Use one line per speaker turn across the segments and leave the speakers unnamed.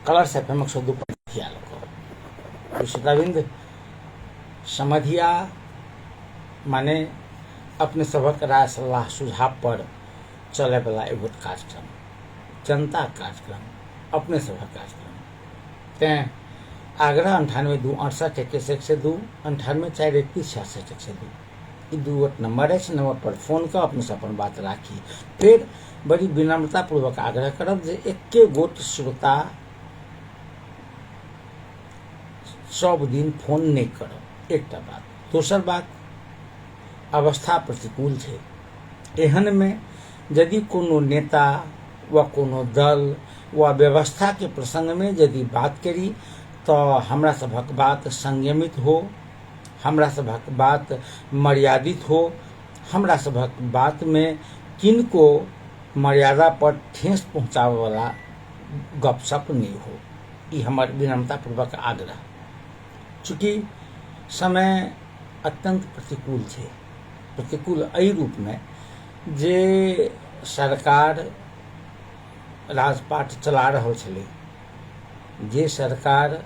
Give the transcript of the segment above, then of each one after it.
Colours FM 102.3 श्रोताबिंद समधिया माने अपने सभक राय सलाह सुझाव पर चले वाला एगो कार्यक्रम, जनता कार्यक्रम, अपने सभक कार्यक्रम। तें आग्रह 98-268-102, 98-431-66-102 ई 2 नंबर है। नंबर पर फोन कर अपने से अपन बात राखी। फिर बड़ी विनम्रता पूर्वक आग्रह करब जे एके गोट श्रोता सब दिन फोन नहीं करब। एक बात। दोसर बात, अवस्था प्रतिकूल है। एहन में यदि कोनो नेता व कोनो दल व व्यवस्था के प्रसंग में यदि बात करी तो हमरा सभक बात संयमित हो, हमरा सभक बात मर्यादित हो, हमरा सभक बात में किनको मर्यादा पर ठेस पहुँचावे वाला गपशप नहीं हो। ये हमार विनम्रता पूर्वक आग्रह। चूँकि समय अत्यंत प्रतिकूल है। प्रतिकूल एहि रूप में जे सरकार राजपाट चला रहल छलै, जे सरकार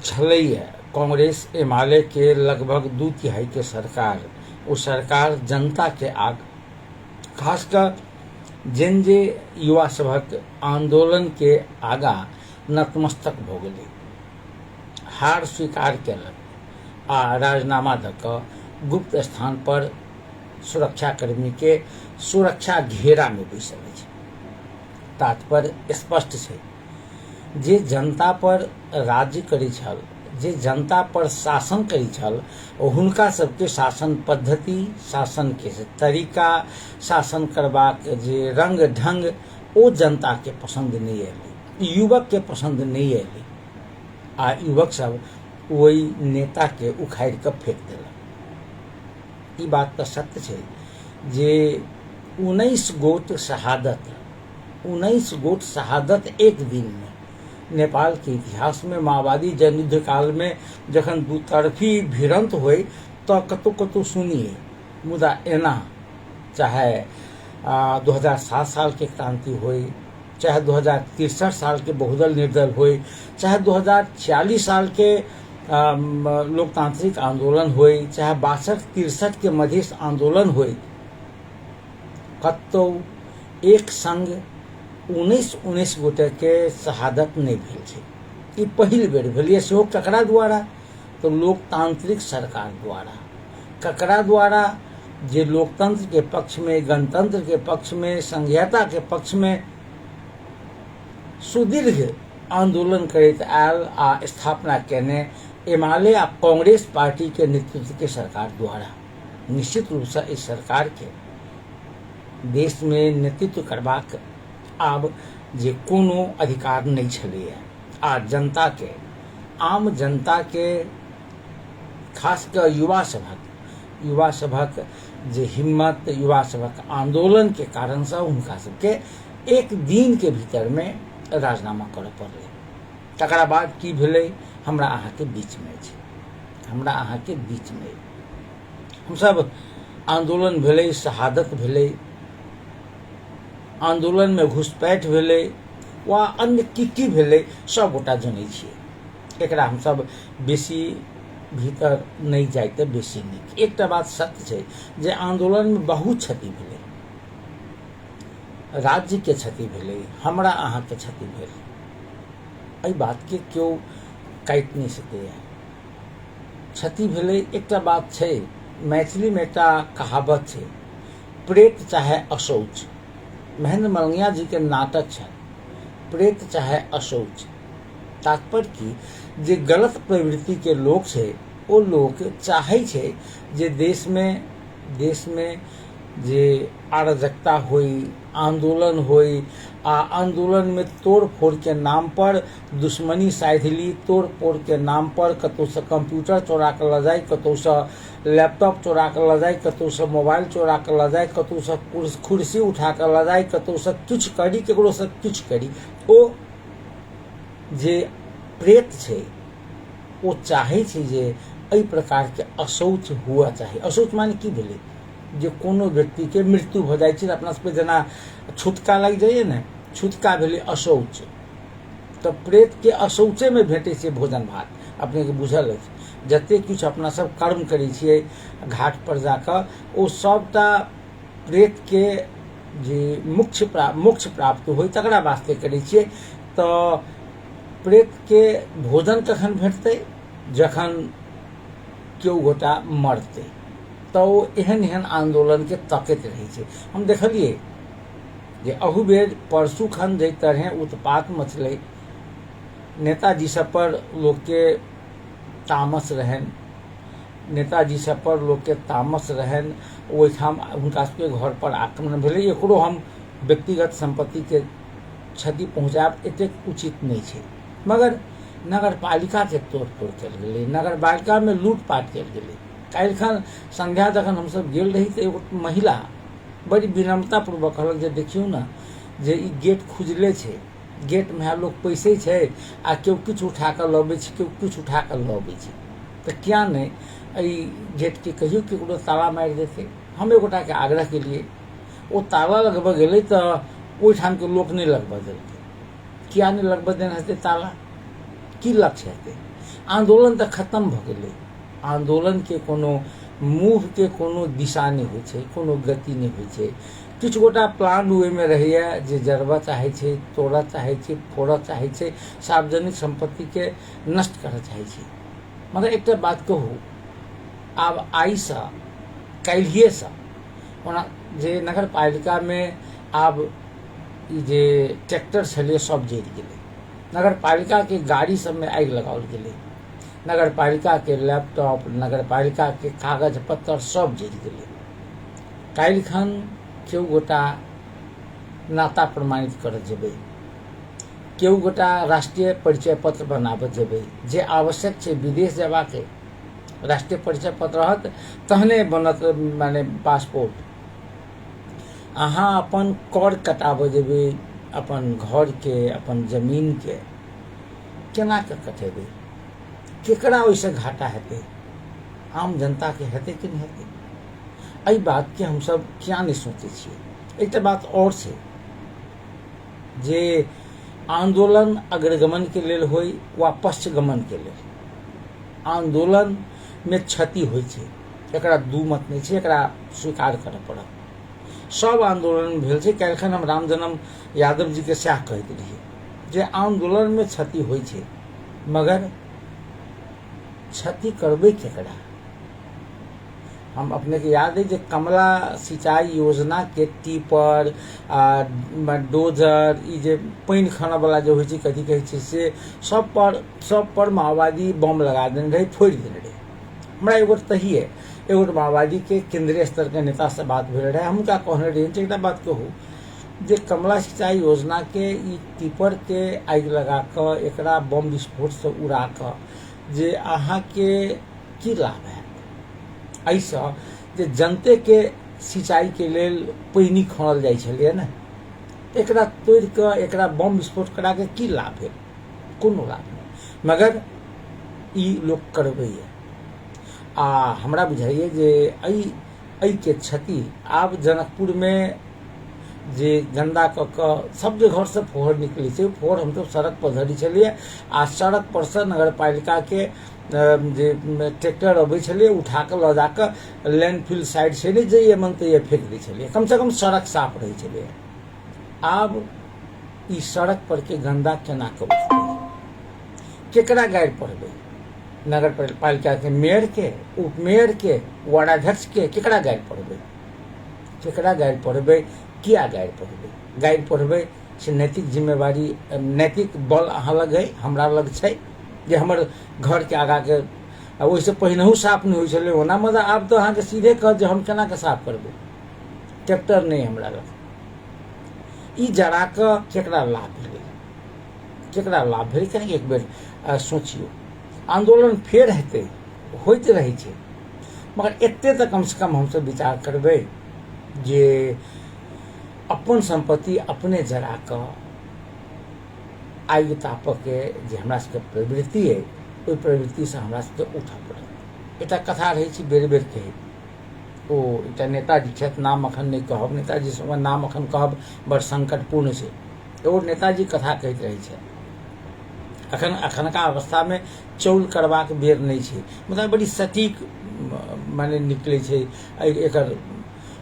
छलैया कांग्रेस एमाले के लगभग 2/3 के सरकार, वो सरकार जनता के आग, खासकर जिन जे युवा सभक आंदोलन के आगा नतमस्तक भ गेलै, हार स्वीकार केलक आ राजीनामा द कऽ गुप्त स्थान पर सुरक्षाकर्मी के सुरक्षा घेरा में बैसल अछि। तात्पर्य स्पष्ट है। जे जनता पर राज्य करै छल, जे जनता पर शासन करै छल, हुनका सबके शासन पद्धति, शासन के तरीका, शासन करबाक जे रंग ढंग ओ जनता के पसंद नहीं एलै, युवक के पसंद नहीं एलै आ युवक सब ओहि नेता के उखाड़ के फेंक देलक। ई बात तो सत्य है जे 19 गोट शहादत एक दिन में नेपाल के इतिहास में, माओवादी जनयुद्ध काल में जखन दुतरफी भिड़ंत हुई तो कतौ कतौ सुनिए, मुदा एना चाहे 2007 साल के क्रांति हुई, चाहे 2063 साल के बहुदल निर्दल हुई, चाहे 2046 साल के लोकतांत्रिक आंदोलन हुई, चाहे 62-63 के मधेश आंदोलन हुई, कतौ एक संग 19 गोटे के शहादत नहीं भेल छै। ई पहिल बेर भेलिए, सेहो ककरा द्वारा? तो लोकतांत्रिक सरकार द्वारा। ककरा द्वारा? जे लोकतंत्र के पक्ष में, गणतंत्र के पक्ष में, संघीयता के पक्ष में सुदीर्घ आंदोलन करैत आयल आ स्थापना केने एमाले आ कांग्रेस पार्टी के नेतृत्व के सरकार द्वारा। निश्चित रूप से इस सरकार के देश में नेतृत्व करबाक आब जे कोनो अधिकार नहीं छलैया आ जनता के, आम जनता के, खासकर युवा सभक जे हिम्मत, युवा सभक आंदोलन के कारण से हुनका सबके एक दिन के भीतर में राजीनामा करऽ पड़लै। तकरा बाद की भेलै हमरा अहाँ के बीच में छै, हमरा अहाँ के बीच में हम सब आंदोलन भेलै, शहादत भेलै, आंदोलन में घुसपैठ भेलै वा अन्य की भेलै सब गोटा जनै छियै। एकरा हम सब बेसी भीतर नहीं जाइते बेसी नीक। एकटा बात सत्य छै जे आंदोलन में बहुत क्षति भेलै, राज्य के क्षति भेलै, हमरा अहाँ के क्षति भेल। एहि बात के क्यों काटि नहीं सकैया। क्षति भेलै। एकटा बात छै, मैथिली में एकटा कहावत छै, प्रेत चाहे अशौच। महेंद्र मलंगिया जी के नाटक है प्रेत चाहे अशौच। तात्पर्य की जे गलत प्रवृत्ति के लोग छै, वो लोग चाहे छै जे देश में जे अराजकता हुई, आंदोलन हुई आ आंदोलन में तोड़ फोड़ के नाम पर दुश्मनी साधि ली, तोड़ फोड़ के नाम पर कतौ से कंप्यूटर चोरा के ल जाए, कतौ से लैपटॉप चोरा के ल जाए, कतौ से मोबाइल चोरा के ल जाए, कतौ से कुर्सी उठा के ल जाए, कतौ से किछु करी, केकरो से किछु करी। ओ जे प्रेत छै ओ चाहे छै जे एहि प्रकार के अशौच हुआ चाही। अशौच माने की भेलै? जे कोनो व्यक्ति के मृत्यु भ जाए छै, अपना सब जेना छुतका लग जाइए ने, छुतका भेलै अशौच। तऽ प्रेत के अशौचे में भेटै छै भोजन भात। अपने के बुझल अछि जते किछु अपना सब कर्म करै छियै घाट पर जाकऽ ओ सबटा प्रेत के जे मोक्ष प्राप्त होय तकरा वास्ते करै छियै। तऽ प्रेत के भोजन कखन भेटतै जखन केओ गोटा मरतै तऽ ओ एहन एहन आंदोलन के तकैत रहै छै। हम देखलियै जे अहू बेर परसू खन जाहि तरह उत्पात मचलै, नेताजी सब पर लोग के तामस रहन, नेताजी सब पर लोग के तामस रहन, ओहिठाम हुनका सबके घर पर आक्रमण भेलै। एकरो हम व्यक्तिगत संपत्ति के क्षति पहुंचाब एतेक उचित नहीं छै, मगर नगर पालिका के तोड़ तोड़ कयल गेलै, नगर पालिका में लूटपाट कयल गेलै। काल्हिखन संध्या जखन हमसब गेल रही तऽ एगो महिला बड़ी विनम्रता पूर्वक कहलक जे देखियौ ने जे ई गेट खुजले छै, गेट में लोग पैसे छै आ केओ किछु उठा कऽ लबै छै, केओ किछु उठा कऽ लबै छै, तऽ क्या नहीं एहि गेट के कहियो केकरो ताला मारि देतै। हम एगोटा के आग्रह केलियै, ओ ताला लगबऽ गेलै तऽ ओहिठाम के लोक नहीं लगबऽ देलकै। किया नहीं लगबऽ देने हेतै ताला, की लक्ष्य हेतै? आंदोलन तऽ खत्म भऽ गेलै, आंदोलन के कोनो मूव के कोनो दिशा नहीं होइ छै, कोनो गति नहीं होइ छै। किछु गोटा प्लान ओहि में रहैया जे जरबऽ चाहै छै, तोड़ऽ चाहै छै, फोड़ऽ चाहै छै, सार्वजनिक संपत्ति के नष्ट करऽ चाहै छै। मगर एकटा बात कहू, आब आइसँ काल्हिएसँ ओना जे नगर पालिका में आब ई जे ट्रैक्टर छलै सब जरि गेलै, नगर पालिका के गाड़ी सब में आगि लगाओल गेलै, नगर पालिका के लैपटॉप, नगर पालिका के कागज पत्तर सब जरि गेलै। काल्हिखन केओ गोटा नाता प्रमाणित करऽ जेबै, केओ गोटा राष्ट्रीय परिचय पत्र बनाबऽ जेबै, जे आवश्यक छै विदेश जेबाके राष्ट्रीय परिचय पत्र रहत तहने बनत माने पासपोर्ट। अहाँ अपन कर कटाबऽ जेबै अपन घर के, अपन जमीन के, केना के कटेबै? केकरा ओहिसँ घाटा हेतै? आम जनता के हेतै कि नहीं हेतै? एहि बात के हम सब किया नहीं सोचै छियै? एकटा बात और छै जे आंदोलन अग्रगमन के लेल होय वा पश्चगमन के लेल, आंदोलन में क्षति होइ छै, एकरा दू मत नहीं छै, एकरा स्वीकार करऽ पड़त। सब आंदोलन भेल छै। काल्हिखन हम रामजन्म यादव जी के सएह कहैत रहियै जे आंदोलन में क्षति होइ छै, मगर क्षति करबै केकरा? हम अपने के याद है जे कमला सिंचाई योजना के टिपर डोजर ई जे पानि खाना वाला जो होइ छै कथी कहै छै से सब पर माओवादी बम लगा देने रहे, फोड़ देने रहे। हमरा एगो तहिए एगो माओवादी के केंद्रीय स्तर के नेता से बात भेल रहे, हम क्या कहने रही एकटा बात कहू जे कमला सिंचाई योजना के ई टिपर के आगि लगा कऽ एकरा बम विस्फोट से उड़ा कऽ जे अहाँ के की लाभ है? एहिसँ जे जनते के सिंचाई के लेल पानि खनल जाइ छलैया ने, एकरा तोड़ कऽ एकरा बम विस्फोट करा के की लाभ है? कोनो लाभ नहीं, मगर ई लोक करबैया। आ हमरा बुझाइए जे एहि के क्षति आब जनकपुर में जे गंदा कऽ कऽ सब जे घर से फोहर निकलै छै, फोहर हम तो सड़क पर धरै छलियै आ सड़क पर से नगर पालिका के जे ट्रैक्टर अबै छलै उठा कऽ लऽ जाकऽ लैंडफिल साइड से नहीं जाइए मन तैये फेंक दै छलियै, कम से कम सड़क साफ रहै छलै। आब ई सड़क पर के गंदा केना कऽ उठतै? केकरा गारि पढ़बै? नगर पालिका के मेयर के, उप मेयर के, वार्डाध्यक्ष के, केकरा गारि पढ़बै? केकरा गारि पढ़बै? किया गारि पढ़बै? गारि पढ़बै से नैतिक जिम्मेवारी, नैतिक बल अहाँ लग है, हमरा लग छै जे हमर घर के आगा के ओहिसँ पहिनहु साफ नहीं होइ छलै ओना, मगर आब तऽ अहाँके सीधे कहत जे हम केना के साफ करबै? ट्रैक्टर नहीं हमरा लग। ई जरा कऽ केकरा लाभ भेलै? केकरा लाभ भेलै? कनि एक बेर सोचियौ। आंदोलन फेर हेतै, होइत रहै छै, मगर एते तऽ कम से कम हमसब विचार करबै जे अपन संपत्ति अपने जरा कऽ आगि तापऽ के जे हमरा सबके प्रवृत्ति है, ओहि प्रवृत्ति से हमरा सबके उठऽ पड़त। एकटा कथा रहै छै बेर बेर कहैत, ओ एकटा नेताजी छथि, नाम अखन नहीं कहब, नेताजी सब नाम अखन कहब बड़ संकटपूर्ण छै। एगो नेताजी कथा कहैत रहै छै अखनका अवस्था में चौल करबाक बेर नहीं छै, मतलब बड़ी सटीक माने निकले छै एकर।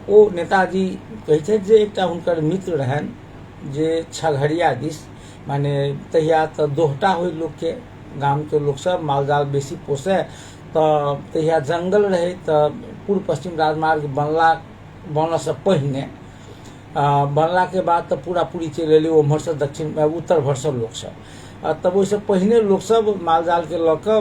ओ नेताजी कहै छै जे एकटा हुनकर मित्र रहनि जे छघड़िया दिस, माने तहिया तऽ दोहटा होय लोकके, गामके लोकसभ मालजाल बेसी पोसय, तऽ तहिया जंगल रहै, तऽ पूर्व पश्चिम राजमार्ग बनलासँ पहिने बनलाके बाद तऽ पूरा पूरी चलि एलै ओम्हरसँ दक्षिण उत्तर भरसँ लोकसभ। तब ओहिसँ पहिने लोकसभ मालजालके लऽ कऽ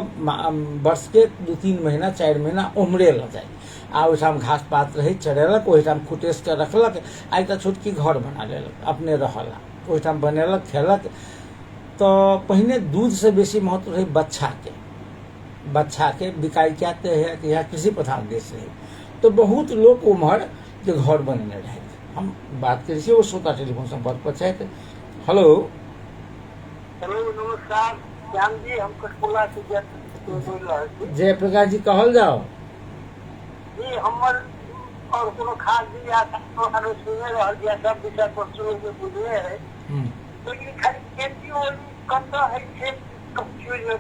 वर्षके 2-3 महीना 4 महीना ओम्हरे लऽ जाइ, आ ओहिठाम घास पात रहै चरेलक, ओहिठाम खुटेस के रखलक, आ एकटा छोटकी घर बना लेलक अपने रहल, ओहिठाम बनेलक खेलक। तऽ पहिने दूधसँ बेसी महत्व रहै बच्चाके बिकाइ क्या तऽ यहाँ कृषि प्रधान देश रहै, तो बहुत लोग उम्हर के घर बनेने रहे। हम बात करै छी, ओ श्रोता टेलीफोन संपर्क पर छथि। हेलो
नमस्कार श्याम जी, हम कटपुला से बोल रहल छी।
जयप्रकाश जी कहल जाओ
जी, हमर और कोनो खास भी आरो सुने रहल छियै, सब विषय पर सुने के बुझले है, लेकिन खाली खेती और कतऽ है छै,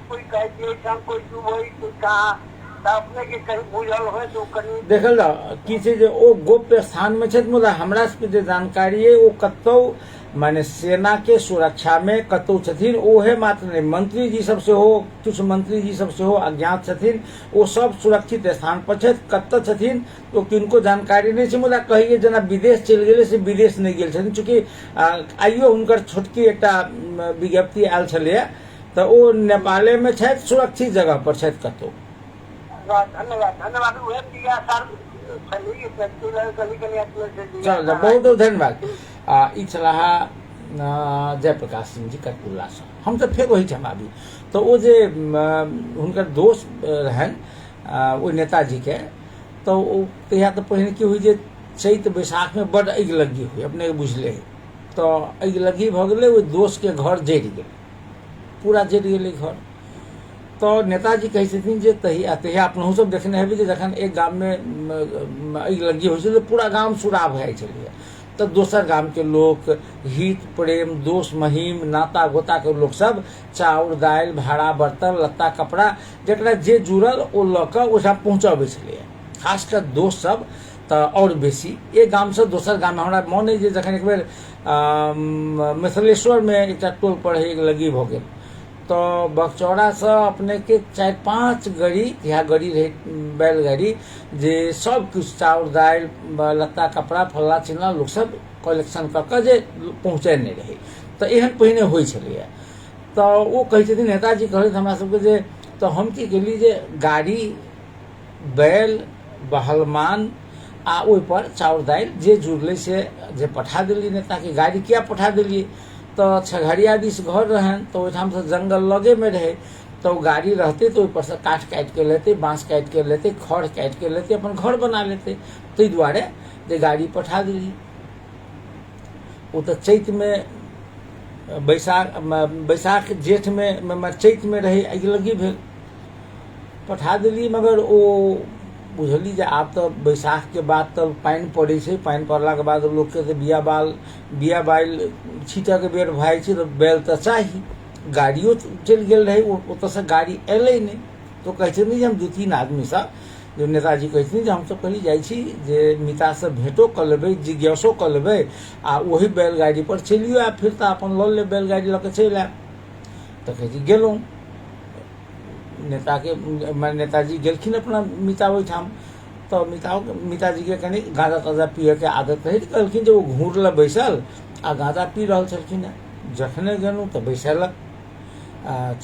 कोई कहै छै हम कोई दुबई कोई कहाँ, अपने के कहीं बुझल हो तो कहीं
देखल जाओ की छै जे ओ गोप्य स्थान में छथि, मुदा हमरा सबके जे जानकारी है ओ कतौ माने सेना के सुरक्षा में कतौ छथिन, ओहे मात्र नहीं, मंत्री जी सब सेहो, कुछ मंत्री जी सब सेहो अज्ञात छथिन, ओ सब सुरक्षित स्थान पर छथि। कतऽ छथिन तो किनको जानकारी नहीं छै, मुदा कहिए जेना विदेश चलि गेलै से विदेश नहीं गेल छथिन, चूँकि आइयो हुनकर छोटकी एकटा विज्ञप्ति आयल छलैया, तऽ ओ नेपाले में छथि, सुरक्षित जगह पर छथि कतौ।
धन्यवाद धन्यवाद।
बहुत बहुत धन्यवाद। ई छलाह जयप्रकाश सिंह जी कटपुला से। हम तऽ फेर वही ठाम आबी, तो ओ जे हुनकर दोस्त रहनि ओहि नेताजी के, तो तहिया तऽ पहिने की हुई जे चैत बैसाख में बड़ आगि लगी हुई, अपने बुझले है, तो आगि लगी भऽ गेलै, ओहि दोस्त के घर जरि गेलै, पूरा जरि गेलै घर। तो नेताजी कहै छथिन जे तहिया अपनहु सब देखने हेबै जे जखन एक गाम में आगि लगी होइ छलै पूरा गाम सूरा भऽ जाइ छलैया, तऽ दोसर गाम के लोक, हित प्रेम दोष महीम नाता गोता के लोक सब चाउर दालि भाड़ा बर्तन लत्ता कपड़ा जकरा जे जुड़ल ओ लऽ कऽ ओहिठाम पहुँचबै छलैया, खासकर दोस्त सब तऽ और बेसी। एक गाम से दोसर गाम में हमरा मोन अइ जे जखन एक बेर मिथिलेश्वर में एकटा टोल पर आगि लगी भऽ गेल, तो बगचौड़ा से अपने के 4-5 गाड़ी, यह गाड़ी रहे बैलगाड़ी, जे सब कुछ चाउर दालि लत्ता कपड़ा फल्ला चिल्ला लोग सब कलेक्शन कऽ के जे पहुँचेने रहे, तो एहन पहिने होइ छलैया। तो ओ कहै छथिन नेताजी कहैत हमरा सबके जे, तो हम की केली जे गाड़ी बैल बहलमान आ ओहि पर चाउर दालि जे जुड़लै से जे पठा देलियै नेता के। गाड़ी किया पठा देलियै, तो छघड़िया दिस घर रहन, तो ओहिठाम से जंगल लगे में रहे, तो गाड़ी रहते तो ऊपर से काट काटि के लेते, बांस काटि के लेते, खड़ काटि के लेते, अपन घर बना लेते, ताहि दुआरे जे गाड़ी पठा देली। ओ तो चैत में बैसाख जेठ में चैत में रहे आगि लगी भेल, पठा देली। मगर ओ बुझली जे आब तऽ बैसाख के बाद तऽ पानि पड़ै छै, पानि पड़ला के बाद लोक के तऽ बिया बालि छीटऽ के बेर भऽ जाइ छै, तऽ बैल तऽ चाही। गाड़ियो चलि गेल रहे, ओतऽ से गाड़ी एलै नहि, तो कहै छै जे हम 2-3 आदमी सब, जो नेताजी कहै छथिन जे हमसब कहीं जाइ छी जे मिता से भेंटो कऽ लेबै, जिज्ञासो कऽ लेबै, आ ओही बैलगाड़ी पर चलियो आयब, फिर तऽ अपन लऽ लेब बैलगाड़ी लऽ के चलि आयब। तऽ कहै छै गेलहुँ, नेताजी गेलखिन अपना मिता ओहिठाम, तो मिताजी के कनि गांजा ताजा पिए के आदत रहे, कहलखिन जे वो घूर ले बैसल आ गांजा पी रहल छलखिन। जखने गेलहुँ तऽ बैसलक,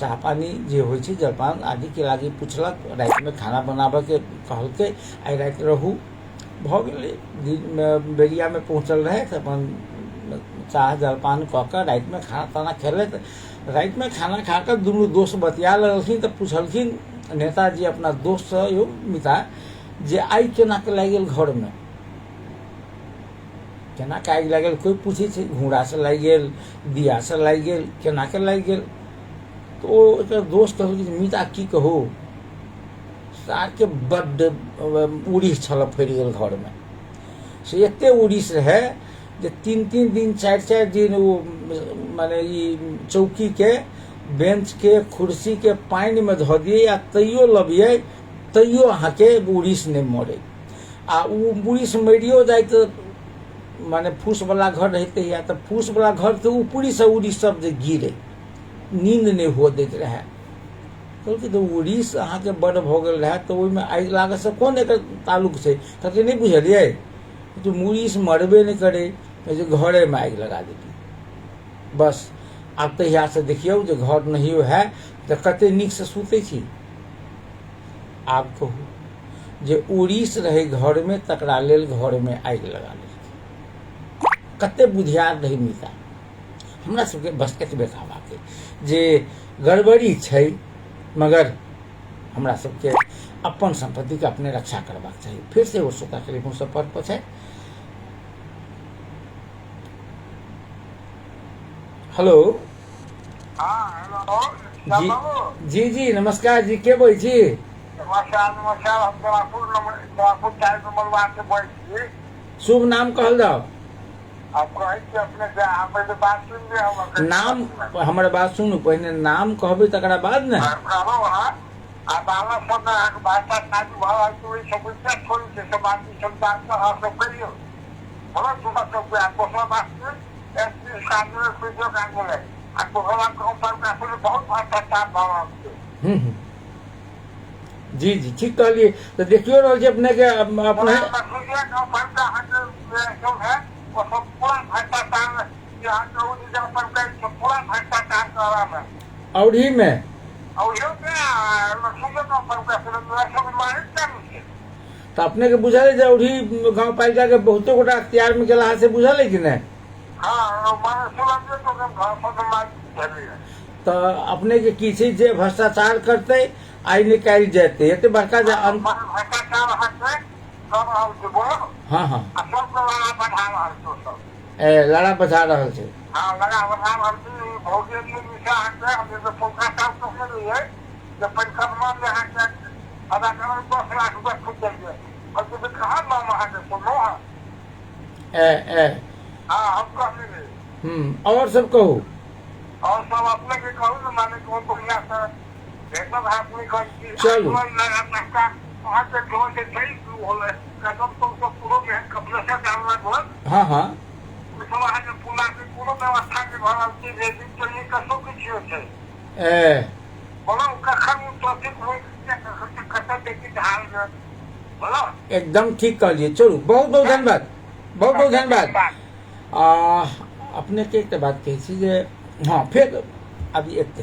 चाह पानी जे होइ छै जलपान आदि के लागी पुछलक, राति में खाना बनाबे के कहलकै, आइ राति रहू। भऽ गेलै, दिन बेरिया में पहुँचल रहे, अपन चाह जलपान कऽ के राति में खाना ताना खेलैत, राति में खाना खाकर दुनू दोस्त बतिया लगलखिन। तऽ पूछलखिन नेताजी अपना दोस्त से, यौ मिता जे आइ केना के लागि गेल घर में, केना के आगि लागि गेल, कोई पूछे छै घूरा से लागि गेल, दिया से लागि गेल, केना के लागि गेल। तो एकर दोस्त कहलखिन मिता की कहू, सार के बड्ड उड़ीस छल फैल गेल घर में, से एते उड़ीस रहे जे 3-3 दिन 4-4 दिन वो माने ई चौकी के बेंच के कुर्सी के पानी में धो दिए या तैयो लबिए तैयो अहाँ के उड़ीस नहीं मरे आ उड़ीस मरियो जाए तो माने फूस वाला घर रहते या तो फूस वाला घर तो ऊपरी से उड़ीस सब जे गिरे नींद नहीं हो देते रहे तो उड़ीस अहाँ के बड़ भ गेल रहे तो ओहिमे आगि लागत से कोन एकर ताल्लुक छै तते नहीं बुझलिए तो उड़ीस मरबे नहीं करे तो घरे में आगि लगा देती बस आब तहिया से देखियो जो घर नहीं है तो कते नीक से सुते छी आब कहू जे उड़ीस रहे घर में तकरा लेल घर में आगि लगा ले कते बुधियार रही मीता हमरा सबके बस एतबे कहबाके जे गड़बड़ी छै मगर हमरा सबके अपन संपत्ति के अपने रक्षा करबाक चाहिए फिर से वो श्रोता टेलीफोन संपर्क पर है हेलो जी जी नमस्कार जी के बोल छी शुभ नाम कहल जाओ नाम हमारे बात सुनू पहले नाम कहबे तकरा बाद ने जी जी ठीक कहलिए तो देखियो रहल अपने के अपने औढ़ी में तो अपने के बुझल है औढ़ी गांव पालिका के बहुते गोटा अख्तियार में गेला से बुझल है कि नहीं तो अपने के की छै जे भ्रष्टाचार करते आई निकाल जाते एते बड़का हाँ हाँ लड़ा बढ़ा रहा है और सब कहू
और सब अपने के कहू न माने को बढ़िया से एकदम आदमी का
चलो
वहां से जो से सही होले कदम तो पूरा में कपड़ा से डालना बोल
हाँ हाँ
तो वहां के पुला के पूरा व्यवस्था के घर आती है दिन के लिए कसो कुछ होते बोलो कखन तो ठीक हो कथा देखी ढाल में बोलो
एकदम ठीक कर लिए चलो बहुत बहुत धन्यवाद बहुत बहुत धन्यवाद अपने के एक बात कही थी जे हाँ फिर अभी एक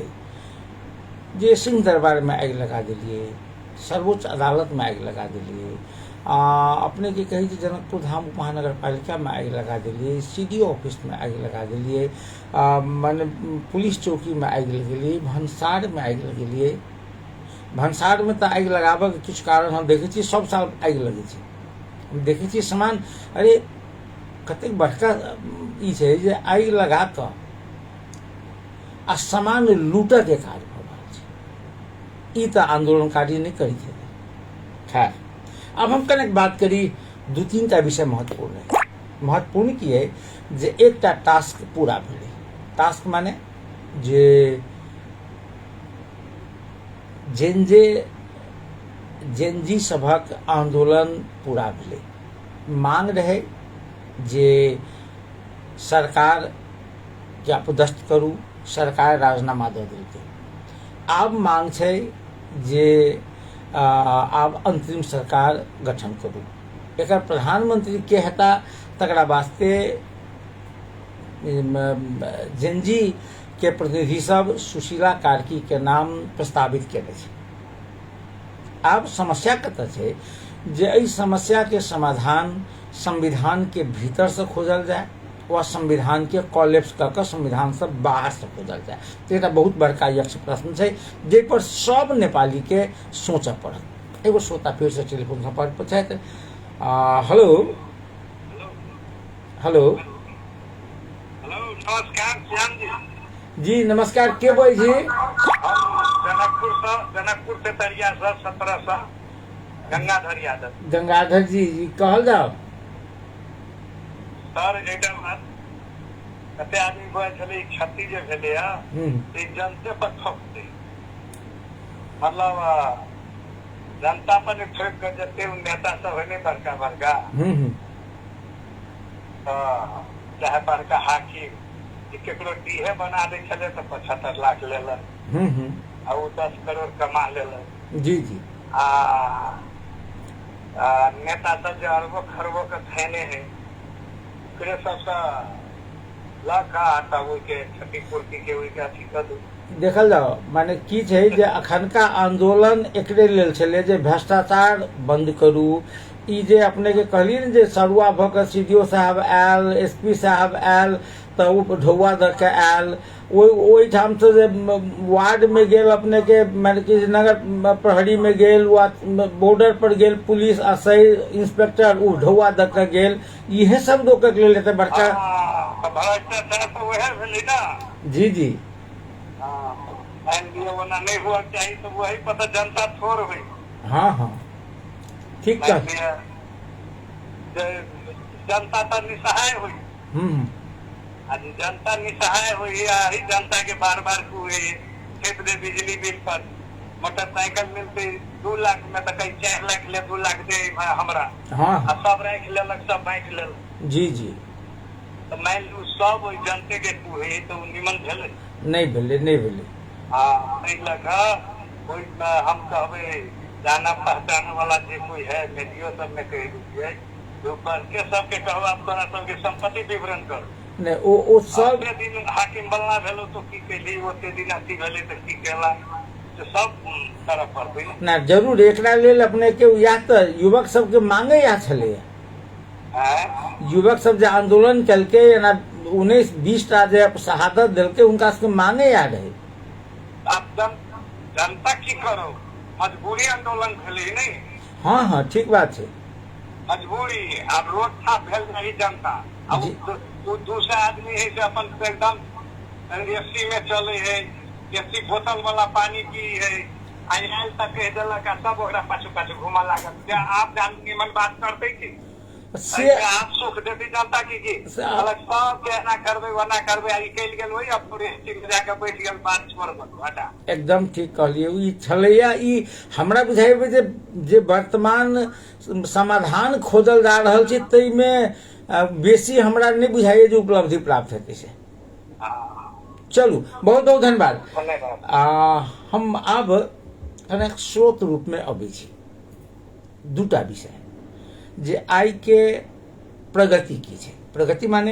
जे सिंह दरबार में आग लगा दिलिए सर्वोच्च अदालत में आग लगा दिलिए अपने के कही जनकपुर धाम महानगर पालिका में आग लगा दिलिए सीडीओ ऑफिस में आग लगा दिलिए माने पुलिस चौकी में आग लगेलिए भंसार में आग लगेलिए भंसार में तो आग लगाबे के कुछ कारण हम देखे छी सब साल आग लगे छी हम देखे छी समान अरे कते बड़का ई छै जे आग लगा कऽ आ सामान लूटऽ के कार्य भऽ रहल छै ई तऽ आंदोलनकारी नहीं करी थे खैर अब हम कनेक बात करी दू तीन टा विषय महत्वपूर्ण है महत्वपूर्ण की है जे एकटा टास्क पूरा भेलै टास्क माने जे जेनजी सभक आंदोलन पूरा भेलै मांग रहे जे सरकार के अपदस्थ करू सरकार राजीनामा दे देलकै आब मांग छै जे आब अंतरिम सरकार गठन करू एकर प्रधानमंत्री के हेता तकरा वास्ते जेनजी के प्रतिनिधि सब सुशीला कार्की के नाम प्रस्तावित केने छै आब समस्या कतऽ छै जे एहि समस्या के समाधान संविधान के भीतर से खोजल जाए वा संविधान के कॉलेप्स कऽ संविधान से बाहर से खोजल जाए तो एक बहुत बड़का यक्ष प्रश्न है जे पर सब नेपाली के सोचऽ पड़त एगो श्रोता फिर से टेलीफोन संपर्क पर छथि हेलो हेलो
नमस्कार
जी नमस्कार के बोल जी
जनकपुर से तरिया से 1700 गंगाधर यादव
गंगाधर जी कहल जाओ
सर कते आदमी कहै छलै क्षति जे भेलै जनते पर ठोकतै, मतलब जनता पर ठोक के जते नेता सब है बड़का बड़का, चाहे बड़का हाकिम केकरो डीहे बना दै छलै तऽ 75 लाख लेलक, आ वो 10 करोड़ कमा लेलक।
जी जी।
नेता सब जो अरबों खरबों के धैने है, ओकरे सबसे लखा तब ओके क्षतिपूर्ति के ओके अथी कर दू।
देखल जाओ माने की छै जे अखनका आंदोलन एकरे लेल छलै जे भ्रष्टाचार बंद करू। ई जे अपने के कहलिए ने जे सरुआ भऽ कऽ सीडीओ साहब आयल, एसपी साहब आयल तऽ ओ ढौआ दऽ के आयल, ओहिठाम से जे वार्ड में गेल अपने के मान कि नगर प्रहरी में गेल, बॉर्डर पर गेल पुलिस असै इंस्पेक्टर ओ ढौआ दऽ के गेल, इहे सब रोकऽ के लेल एते बड़का
भ्रष्टाचार तो वह भेलै ना।
जी जी।
वरना नहीं हुआ चाहिए तो वही पता जनता थोड़ हुई।
हाँ हाँ ठीक है।
जनता तो निसहाय हुई, आज जनता निसहाय हुई, यही जनता के बार बार हुए खेत दे बिजली बिल पर, मोटरसाइकिल मिलते 2 लाख में तो कई 4 लाख ले 2 लाख दे हमरा।
हाँ
सब रख लेलक, सब बांट लेलक।
जी जी।
तो मान लू सब जनते के हुए तो निमन भेले
नहीं भेले, नहीं भेले।
हम कहबे जाना पहचान वाला जे कोई है मीडियो सब में कह दीजिए जो के सबके कहब आप तोरा सबके संपत्ति विवरण करो।
नहीं ओ सब
दिन हाकिम बनला भेलो तो की कैली, ओते दिन अथी भेले तो की केला, तो सब तरफ पड़ते
ना जरूर। एकरा लेल अपने के या तो युवक सबके मांगे या छले, युवक सब जे आंदोलन कलके ना 19-20 टा जे शहादत दिलके उनका सबके मांगे या रहे।
अब जनता की करो, मजबूरी आंदोलन भेले नहीं।
हाँ हाँ ठीक बात है,
मजबूरी। अब रोड था भेल नहीं जनता, अब दूसरा आदमी है से अपन एकदम एसी में चले है, एसी बोतल वाला पानी पी है, आयल तक कह दिलक सब ओकरा पाछू पाछू घुमा लागल। क्या आप निमन बात करते की
से
आप सुख देती जनता की अलग सब कहना करबे वरना करबे आई कैल गेल वही अब पूरे में जाके बैठ गेल, बात छोड़ दो हटा।
एकदम ठीक कहलिए। ई छलैया ई हमरा बुझाइबे जे वर्तमान समाधान खोजल जा रहल छै तै में बेसी हमरा नहीं बुझाइए जो उपलब्धि प्राप्त हेतै से। चलू बहुत बहुत धन्यवाद। हम आब कने स्रोत रूप में अबै छी दूटा विषय जे आई के प्रगति की छै। प्रगति माने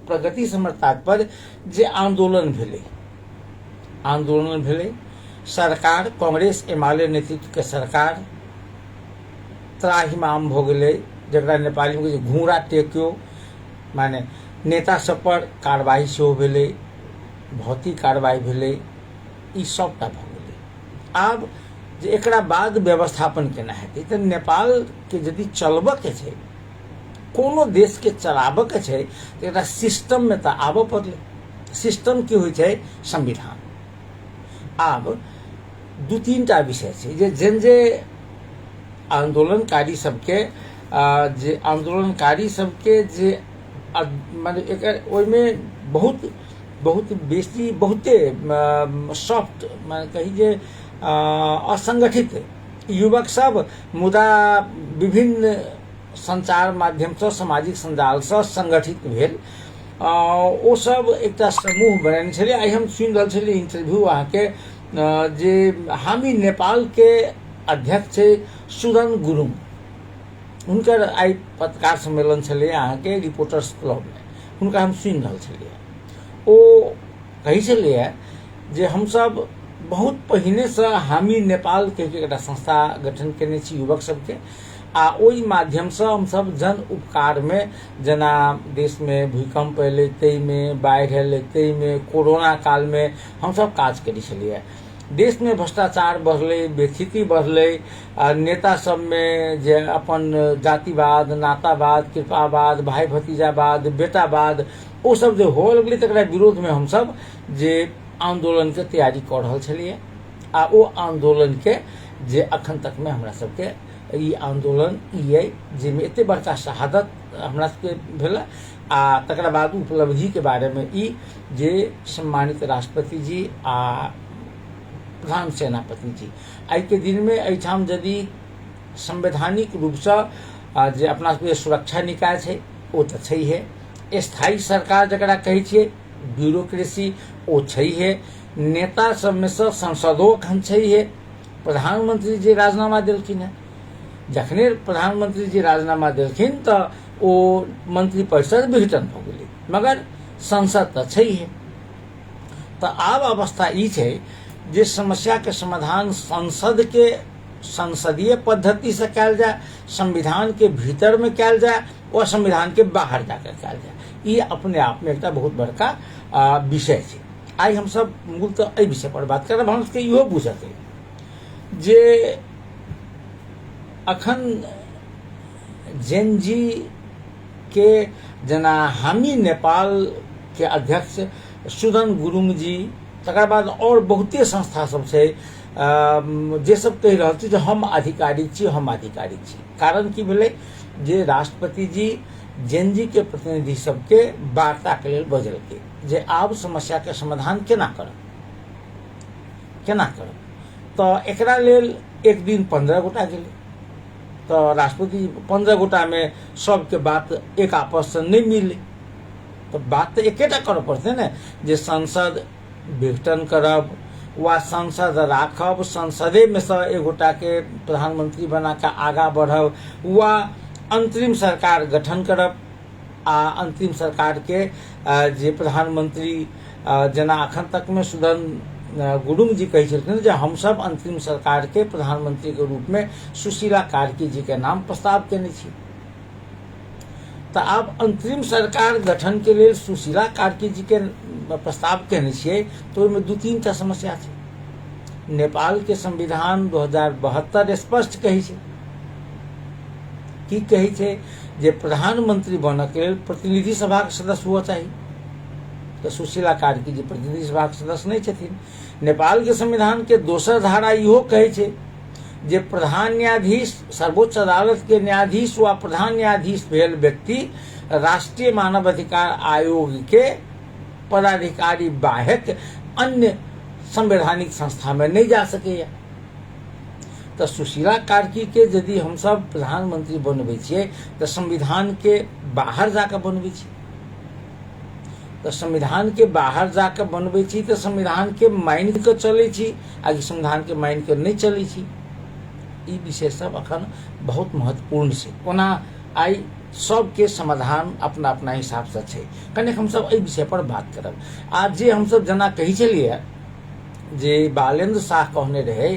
प्रगति से हमर तात्पर्य जे आंदोलन भेलै, आंदोलन भेलै, सरकार कांग्रेस एमाले नेतृत्व के सरकार त्राहिमाम भ गेलै, जकरा नेपाली में घूरा टेक्यो, माने नेता सब पर कार्रवाई सेहो भेलै, भौतिक कार्रवाई भेलै, ई सबटा भ गेलै। आब जे एकरा बाद व्यवस्थापन केना हेतै तऽ नेपाल के यदि चलबऽ के छै, कोनो देश के चलाबऽ के छै तऽ एकरा सिस्टम में तऽ आबऽ पड़लै। सिस्टम की होइ छै? संविधान। आब 2-3 टा विषय छै जे आंदोलनकारी सबके जे माने एकर ओहिमे बहुत बेसी बहुते सॉफ्ट माने कही जे असंगठित युवक सब मुदा विभिन्न संचार माध्यम से सामाजिक संजाल से संगठित भेल, ओ सब एकटा समूह बनेने छलै। आइ हम सुनि रहल छलियै इंटरव्यू अहाँके जे हामी नेपाल के अध्यक्ष छै सुदन गुरुङ, हुनकर आइ पत्रकार सम्मेलन छलै अहाँके रिपोर्टर्स क्लब में, हुनका हम सुनि रहल छलियै। ओ कहै छलियै जे हमसब बहुत पहिने से हामी नेपाल के एकटा संस्था गठन केने छी युवक सबके, आ ओहि माध्यम से हमसब जन उपकार में, जेना देश में भूकंप एलै तै में, बाढ़ि एलै तै में, कोरोना काल में हमसब काज करै छलियै। देश में भ्रष्टाचार बढ़लै, बेथिती बढ़लै, नेता सब में जे अपन जातिवाद, नातावाद, कृपावाद, भाई भतीजावाद, बेटावाद ओ सब जे हो लगलै तकरा विरोध में हमसब जे आंदोलन के तैयारी कर रहल छलियै, आ ओ आंदोलन के जे अखन तक में हमरा सबके ई आंदोलन ई अइ जाहिमे एते बड़का शहादत हमरा सबके भेल आ तकरा बाद उपलब्धि के बारे में ई जे सम्मानित राष्ट्रपति जी आ प्रधान सेनापति जी आई के दिन में एहिठाम यदि संवैधानिक रूप से जे अपना सबके सुरक्षा निकाय छै ओ तऽ छैहे, स्थायी सरकार जकरा कहै छियै ब्यूरोक्रेसी ओ छैहे, नेता सब में से संसदो अखन छैहे, प्रधानमंत्री जी राजीनामा देलखिन है, जखने प्रधानमंत्री जी राजीनामा देलखिन तऽ ओ मंत्री परिषद विघटन भऽ गेलै, मगर संसद तऽ छैहे। तऽ आब अवस्था ई छै जे समस्या के समाधान संसद के संसदीय पद्धति से कयल जाय, संविधान के भीतर में कयल जाय और संविधान के बाहर जाकर कयल जाय। ये अपने आप में एक बहुत बड़का विषय छै। आई हम सब मूलतः एहि विषय पर बात करब। हम सबके इहो बुझत जे अखन जेनजी के जेना हामी नेपाल के अध्यक्ष सुदन गुरुङ जी, तकर बाद और बहुते संस्था सब छै जे सब कहि रहल छै जे हम आधिकारिक छी, हम आधिकारिक छी। कारण की भेलै जे राष्ट्रपति जी जेनजी के प्रतिनिधि सबके वार्ता के लेल बजलकै जे आब समस्या के समाधान केना करब, तऽ एकरा लेल एक दिन 15 गोटा गेलै, तऽ राष्ट्रपति 15 गोटा में सबके बात एक आपस से नहीं मिले, तो बात तो एकेटा करऽ पड़तै ने जे संसद विघटन करब वा संसद राखब, संसदे में से एक गोटा के प्रधानमंत्री बना के आगा बढ़ब वा अंतरिम सरकार गठन करब आ अंतरिम सरकार के जे प्रधानमंत्री जेना अखन तक में सुदन गुरुङ जी कही छलखिन जे हम सब अंतरिम सरकार के प्रधानमंत्री के रूप में सुशीला कार्की जी के नाम प्रस्ताव केने छी। तो आप अंतरिम सरकार गठन के लिए सुशीला कार्की जी के प्रस्ताव केने छियै, तो ओहिमे 2-3 टा समस्या छै। नेपाल के संविधान 2072 स्पष्ट कहै छै, की कहै छै जे प्रधानमंत्री बनऽ के लेल प्रतिनिधि सभा के सदस्य हुआ चाहिए, तो सुशीला कार्की जी प्रतिनिधि सभा के सदस्य नहीं छथिन। नेपाल के संविधान के दोसर धारा इहो कहै छै जे प्रधान न्यायाधीश, सर्वोच्च अदालत के न्यायाधीश वा प्रधान न्यायाधीश भेल व्यक्ति राष्ट्रीय मानवाधिकार आयोग के पदाधिकारी बाहेक अन्य संवैधानिक संस्था में नहीं जा सकेया। तो सुशीला कार्की के यदि हम सब प्रधानमंत्री बनबै छियै तो संविधान के बाहर जाकर बनबै छी, तो संविधान के बाहर जाकर बनबै छी तो संविधान के माइन के चलै छी आ संविधान के माइन के नहीं चलै छी। ई विषय सब अखन बहुत महत्वपूर्ण छै। कोना आई सबके समाधान अपना अपना हिसाब से छै, कने हम सब एहि विषय पर बात करब। आज जे हम सब जेना कही छलियै जे बालेंद्र शाह कहने रहे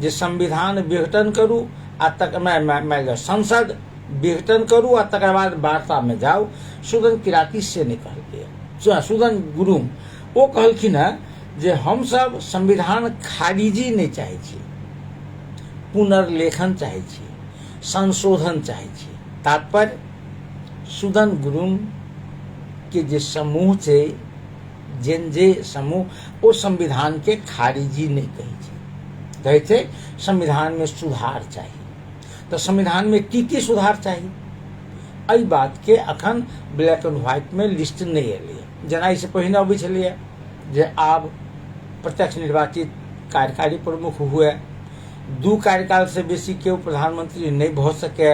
जे संविधान विघटन करू आ तक संसद विघटन करू आ तकर बाद वार्ता में जाओ, सुदन किराती से नहीं कहलकै। सुदन गुरुङ ओ कहलखिन है जे हम सब संविधान खारिजी नहीं चाहे छी, पुनर्लेखन चाहे छी, संशोधन चाहे छी। तात्पर्य सुदन गुरुङ के जे समूह छै, जेनजे समूह, ओ संविधान के खारिजी नहीं कहै छै, कहै छै संविधान में सुधार चाहिए। तो संविधान में की सुधार चाहिए, एहि बात के अखन ब्लैक एंड व्हाइट में लिस्ट नहीं एलै। जेना इससे पहिने अबै छलियै जे आब प्रत्यक्ष निर्वाचित कार्यकारी प्रमुख हुए, 2 कार्यकाल से बेसी केओ प्रधानमंत्री नहीं भऽ सके,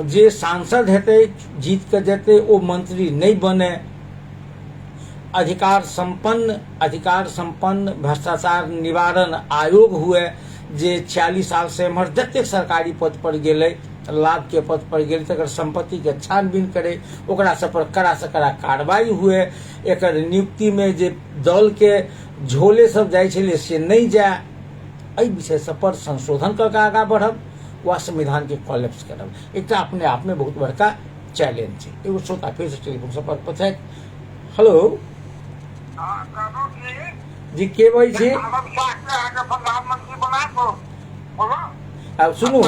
जे सांसद हेतै जीत के जेतै ओ मंत्री नहीं बने, अधिकार संपन्न भ्रष्टाचार निवारण आयोग हुए जे 46 साल से एम्हर जतेक सरकारी पद पर गेलै, लाभ के पद पर गेलै तकर संपत्ति के छानबीन करे, ओकरा सब पर कड़ा से कड़ा कार्रवाई हुए, एकर नियुक्ति में जे दल के झोले सब जाइ छलै से नहीं जाए। एहि विषय सब पर संशोधन करके आगा बढ़ब वा संविधान के कॉलेप्स करब, एकटा अपने आप में बहुत बड़का चैलेंज छै। एगो श्रोता फिर से टेलीफोन संपर्क पर छथि। हेलो जी, के बोलै छी?
प्रधानमंत्री बना दो,
सुनू,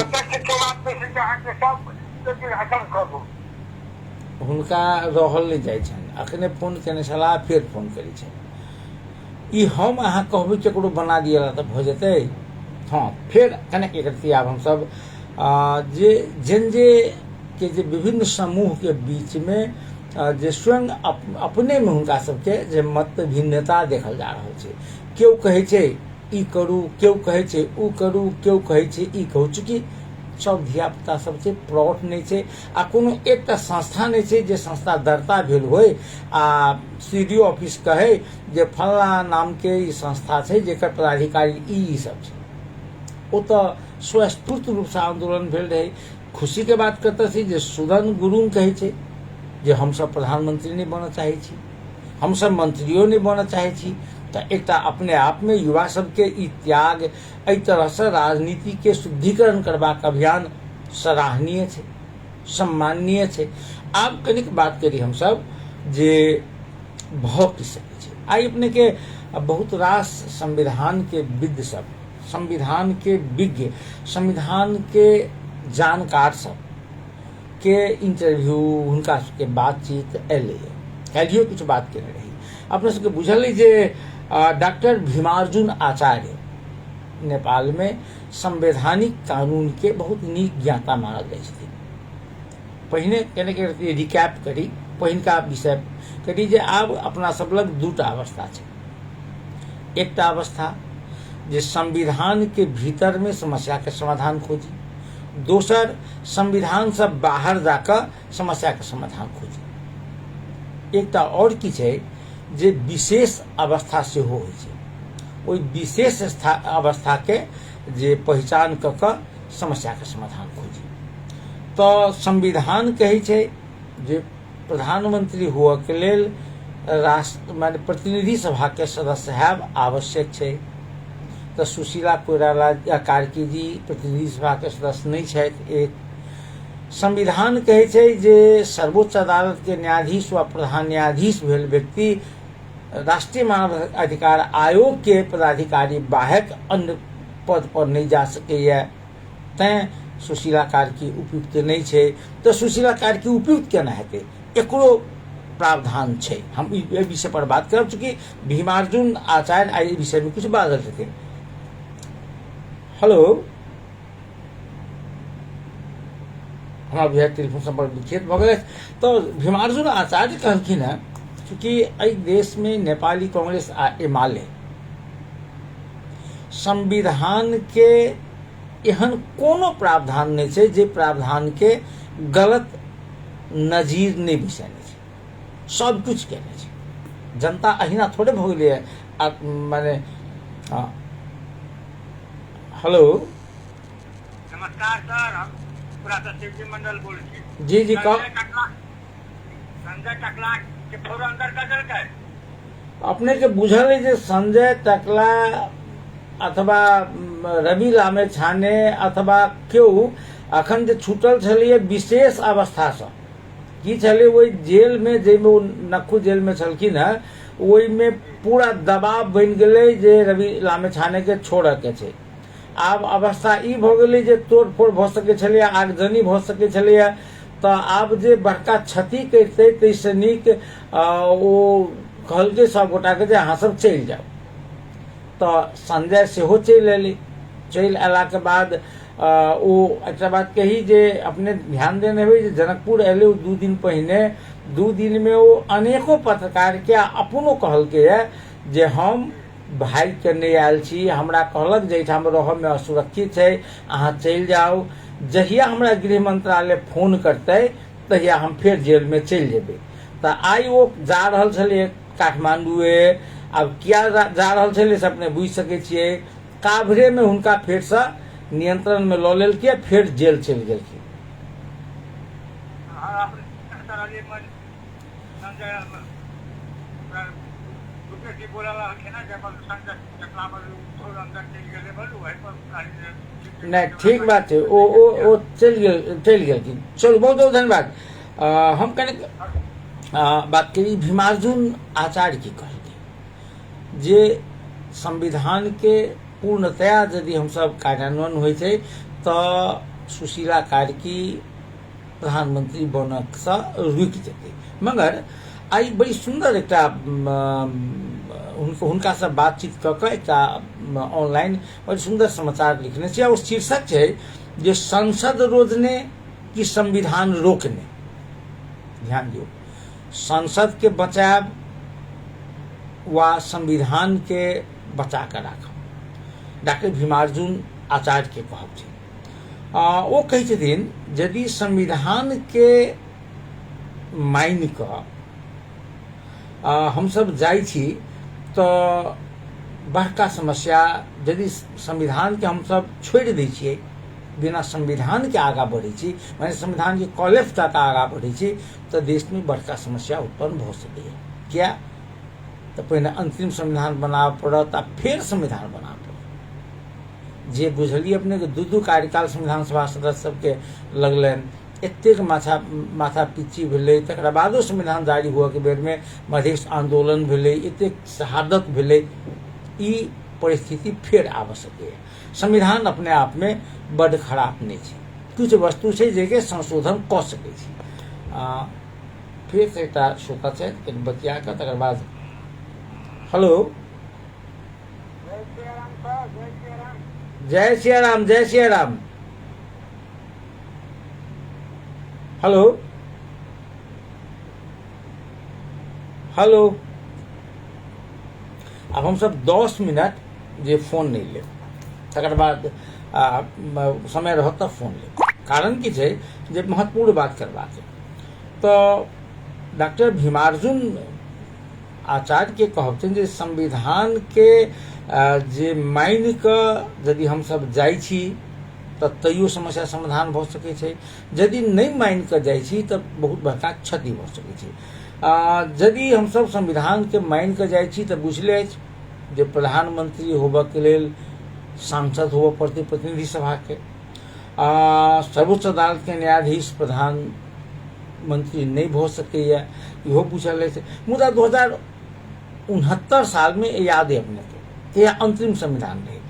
हुनका रहल नहीं जाइ छनि, अखने फोन केने छलाह, फेर फोन करै छै। ई हम अहाँ कहबै केकरो बना दिया तऽ भऽ जेतै। हाँ, फेर कने की करती आब हम सब जे जे के जे विभिन्न समूह के बीच में जे स्वयं अपने में हुनका सबके जे मत भिन्नता देखल जा रहल छै। केओ कहै छै ई करू, केओ कहै छै ऊ करू, केओ कहै छै ई कहू। चूँकि सब धिया पुता सब छै, प्लॉट नहीं छै आ कोनो एकटा संस्था नहीं छै जे संस्था दरता भेल होय आ सीडीओ ऑफिस कहे जे फलना नाम के ई संस्था छै जेकर पदाधिकारी ई सब छै। ओ तो स्वस्फूर्त रूप से आंदोलन भेल रहे। खुशी के बात करते छी जे सुदन गुरुंग कहै छै जे हम सब प्रधानमंत्री नहीं बनना चाहे छी, हम सब मंत्रियों नहीं बनना चाहे छी। तो एक अपने आप में युवा सबके ई त्याग एहि तरह से राजनीति के शुद्धिकरण करबाक अभियान सराहनीय छै, सम्माननीय छै। आब कनिक बात करी हम सब जे भऽ की सकै छै। आई अपने के बहुत रास संविधान के विद सब, संविधान के विज्ञ, संविधान के जानकार सब के इंटरव्यू, हुनका सबके बातचीत एले। काल्हियो किछु बात केने रही। अपने सबके बुझल है जे डॉक्टर भीमार्जुन आचार्य नेपाल में संवैधानिक कानून के बहुत नीक ज्ञाता मानल जाइ छथिन। पहिने केने के रिकैप करी, पहिनका विषय करी जे आब अपना सब लग दूटा अवस्था छै। एकटा अवस्था जे संविधान के भीतर में समस्या के समाधान खोजी, दोसर संविधान से बाहर जाकर समस्या के समाधान खोजी। एकटा और की छै जे विशेष अवस्था से हो छै, ओई विशेष अवस्था के जे पहचान क समस्या के समाधान खोजी। तो संविधान कहे छै जे प्रधानमंत्री हुआ के लेल राष्ट्र माने प्रतिनिधि सभा के सदस्य हैब आवश्यक छै। तो सुशीला कोइराला या कार्की जी प्रतिनिधि सभा के सदस्य नहीं छथि। एक संविधान कहे छै जे सर्वोच्च अदालत के न्यायाधीश व प्रधान न्यायाधीश भेल व्यक्ति राष्ट्रीय मानव अधिकार आयोग के पदाधिकारी बाहेक अन्य पद पर नहीं जा सकैया। तैं सुशीला कार्की उपयुक्त नहीं छै। तो सुशीला कार्की उपयुक्त केना हेतै, एकरो प्रावधान छै। हम ई विषय पर बात करब, चूंकि भीमार्जुन आचार्य आई विषय में कुछ बाजल छथिन। हेलो, हमारा बिहार टेलीफोन संपर्क विच्छेद भऽ गेल। तो भीमार्जुन आचार्य कहलखिन है चूंकि एहि देश में नेपाली कांग्रेस आ एमाले संविधान के एहन कोनो प्रावधान नहीं छै जे प्रावधान के गलत नजीर नहीं बिसरने छै। सब कुछ केने छै। जनता अहिना थोड़े भऽ गेलै है। माने हेलो,
नमस्कार सर, हम शिवजी मंडल बोल छी।
जी जी कह।
संजय टकला के फोटो अंदर कर देलकै।
अपने के बुझल है जे संजय टकला अथवा रवि लामे छाने अथवा केओ अखन जे छूटल छलिए विशेष अवस्था से की छले, ओहि जेल में जेमे ओ नक्खू जेल में छलखिन है, ओहि में पूरा दबाव बन गेलै जे रवि लामे छाने के छोड़े के छै। आब अवस्था ई भऽ गेलै जे तोड़ फोड़ भऽ सकै छलै, आगजनी भऽ सकै छलै। तो आब जे बड़का क्षति करते तैसे नीक ओ कहलकै सब गोटा के जे अहाँ सब चलि जाओ। तो संजय सेहो चलि एलै। चलि अयला के बाद ओ एकटा बात कही जे अपने ध्यान देने हेबै जे जनकपुर एलै 2 दिन पहिने। 2 दिन में ओ अनेको पत्रकार के अपनो कहलकै है जे हम भाई के नहीं आयल छी, हमरा कहलक जे एहिठाम रहब में असुरक्षित है, अहाँ चलि जाओ। जहिया हमरा गृह मंत्रालय फोन करते तहिया हम फिर जेल में चलि जेबै। तो आई वो जा रहल छलै काठमांडुए। अब किया जा रहल छलै से अपने बुझि सकै छियै। काभरे में हुनका फेर से नियंत्रण में लऽ लेलकै, फिर जेल चलि गेलखिन। नहीं ठीक बात है, ओ चलि गेलखिन। चलो बहुत बहुत धन्यवाद। हम कने बात करी भीमार्जुन आचार्य की कहलकै जे संविधान के पूर्णतया यदि हम सब कार्यान्वयन होइ छै तो सुशीला कार्की प्रधानमंत्री बनक से रुकि जेतै। मगर आई बड़ी सुंदर एकटा हुनका से बातचीत कऽ के एक ऑनलाइन बड़ी सुंदर समाचार लिखने छी। उस शीर्षक है जे संसद रोजने कि संविधान रोकने। ध्यान दियो, संसद के बचाव वा संविधान के बचा कर राखब डॉक्टर भीमार्जुन आचार्य के कहब छै। वो कहै छथिन यदि संविधान के मान कऽ हमसब जाइ छी तऽ बड़का समस्या, यदि संविधान के हमसब छोड़ि दै छियै, बिना संविधान के आगा बढ़ै छी, माने संविधान के कॉलेज तक आगा बढ़ै छी, तऽ देश में बड़का समस्या उत्पन्न भऽ सकैए। क्या तऽ पहिने अंतिम संविधान बनाबऽ पड़त आ फेर संविधान बनाबऽ पड़त। जे बुझलिए अपने के दू कार्यकाल संविधान सभा सदस्य सबके लगलनि, एतेक माथा पिच्ची भेलै, तकरा बादो संविधान जारी हुआ के बेर में मधेश आंदोलन भेलै, एतेक शहादत भेलै, ई परिस्थिति फेर आबऽ सकैए। संविधान अपने आप में बड़ खराब नहीं है, कुछ वस्तु है जेके संशोधन कऽ सकै छी। फिर से एकटा श्रोता छै, एक बतिया कऽ तकर बाद। हेलो, जय सिया राम, जय सिया राम। हेलो हेलो, अब हम सब 10 मिनट जे फोन नहीं ले, तकर बाद समय रहत तब फोन ले। कारण की छै जे महत्वपूर्ण बात करबाक छै। तो डॉक्टर भीमार्जुन आचार्य के कहब छै जे संविधान के जे मान कऽ यदि हमसब जाइ छी तऽ तैयो समस्या समाधान भऽ सकै छै, यदि नहीं मान कऽ जाइ छी तऽ बहुत बड़का क्षति भऽ सकै छै। यदि हमसब संविधान के मान कऽ जाइ छी तऽ बुझले अछि जे प्रधानमंत्री होबऽ के लेल सांसद होबऽ पड़तै प्रतिनिधि सभा के, सर्वोच्च अदालत के न्यायाधीश प्रधानमंत्री नहीं भऽ सकैए, इहो पूछल अछि। मुदा 2069 साल में याद है अपने के, यह अंतरिम संविधान रहे।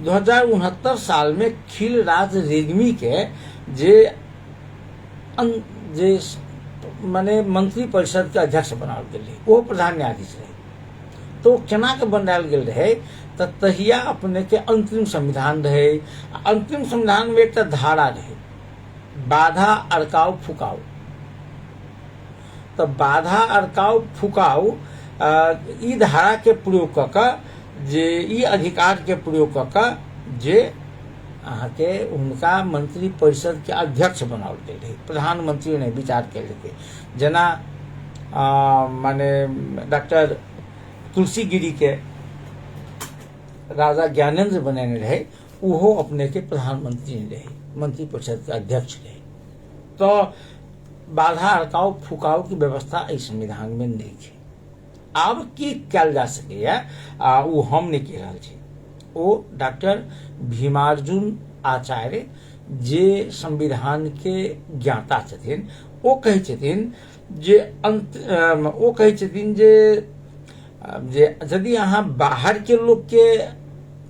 2069 साल में खिलराज रेग्मी के जे माने मंत्री परिषद के अध्यक्ष बनाओल गेल रहे, वो प्रधान न्यायाधीश रहे। तो केना के बनायल गेल रहे तऽ तहिया अपने के अंतरिम संविधान रहे। अंतरिम संविधान में एक धारा रहे, बाधा अड़काओ फुकाओ। तो बाधा अड़काओ फुकाओ ई धारा के प्रयोग कऽ कऽ जे ई अधिकार के प्रयोग कऽ कऽ जे अहाँके उनका मंत्री परिषद के अध्यक्ष बनाओल गेल रहे, प्रधानमंत्री ने विचार कयल रहे। जेना माने डॉक्टर तुलसीगिरी के राजा ज्ञानेंद्र बनेने रहे, उहो अपने के प्रधानमंत्री रहे, मंत्री परिषद के अध्यक्ष रहे। तो बाधा अड़काओ फुकाओ की व्यवस्था इस संविधान में नहीं है। आब की कयल जा सकैया वो हम नहीं कह रहल छी। ओ डॉक्टर भीमार्जुन आचार्य जे संविधान के ज्ञाता छथिन, ओ कहै छथिन जे ओ कहै छथिन जे यदि अहाँ बाहर के लोग के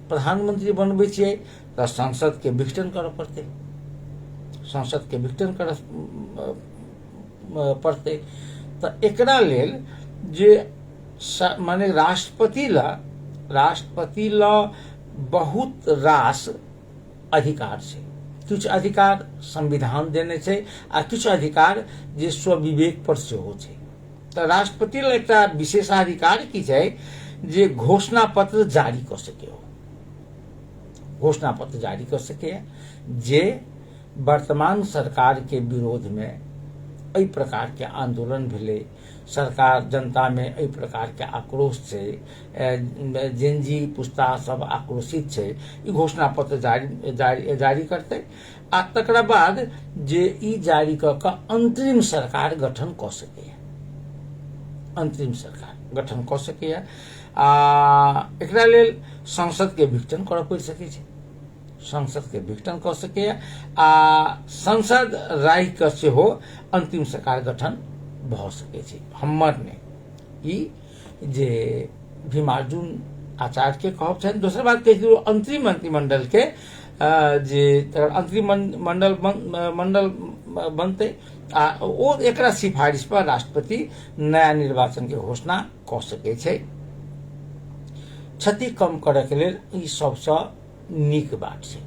प्रधानमंत्री बनबै छियै तऽ संसद के विघटन करऽ पड़तै, संसद के विघटन करऽ पड़तै। तऽ एकरा लेल जे माने राष्ट्रपति ल बहुत रास अधिकार छै। कुछ अधिकार संविधान देने छै आ कुछ अधिकार जे स्वविवेक पर सेहो छै। तऽ राष्ट्रपति ल एकटा विशेषाधिकार की छै जे घोषणा पत्र जारी कऽ सकै, घोषणा पत्र जारी कर सके जे वर्तमान सरकार के विरोध में एहि प्रकार के आंदोलन भेलै, सरकार जनता में एहि प्रकार के आक्रोश छै, जेनजी पुस्ता सब आक्रोशित छै, ई घोषणा पत्र जारी करतै आ तकरा बाद जे ई जारी कऽ कऽ अंतरिम सरकार गठन कऽ सकैए, अंतरिम सरकार गठन कऽ सकैए। एकरा लेल संसद के विघटन करऽ पड़ि सकै छै, संसद के विघटन कऽ सकैए आ संसद राहि कऽ सेहो अंतिम सरकार गठन भऽ सकै छै। हमर ने ई जे भीमार्जुन आचार्य के कहब छनि। दोसर बात कहि दियौ, अंतरिम मंत्रिमंडल के जे अंतरिम मंडल बनतै आ ओ एकरा सिफारिश पर राष्ट्रपति नया निर्वाचन के घोषणा कऽ सकै छै। क्षति कम करऽ के लेल ई सबसँ नीक बात छै।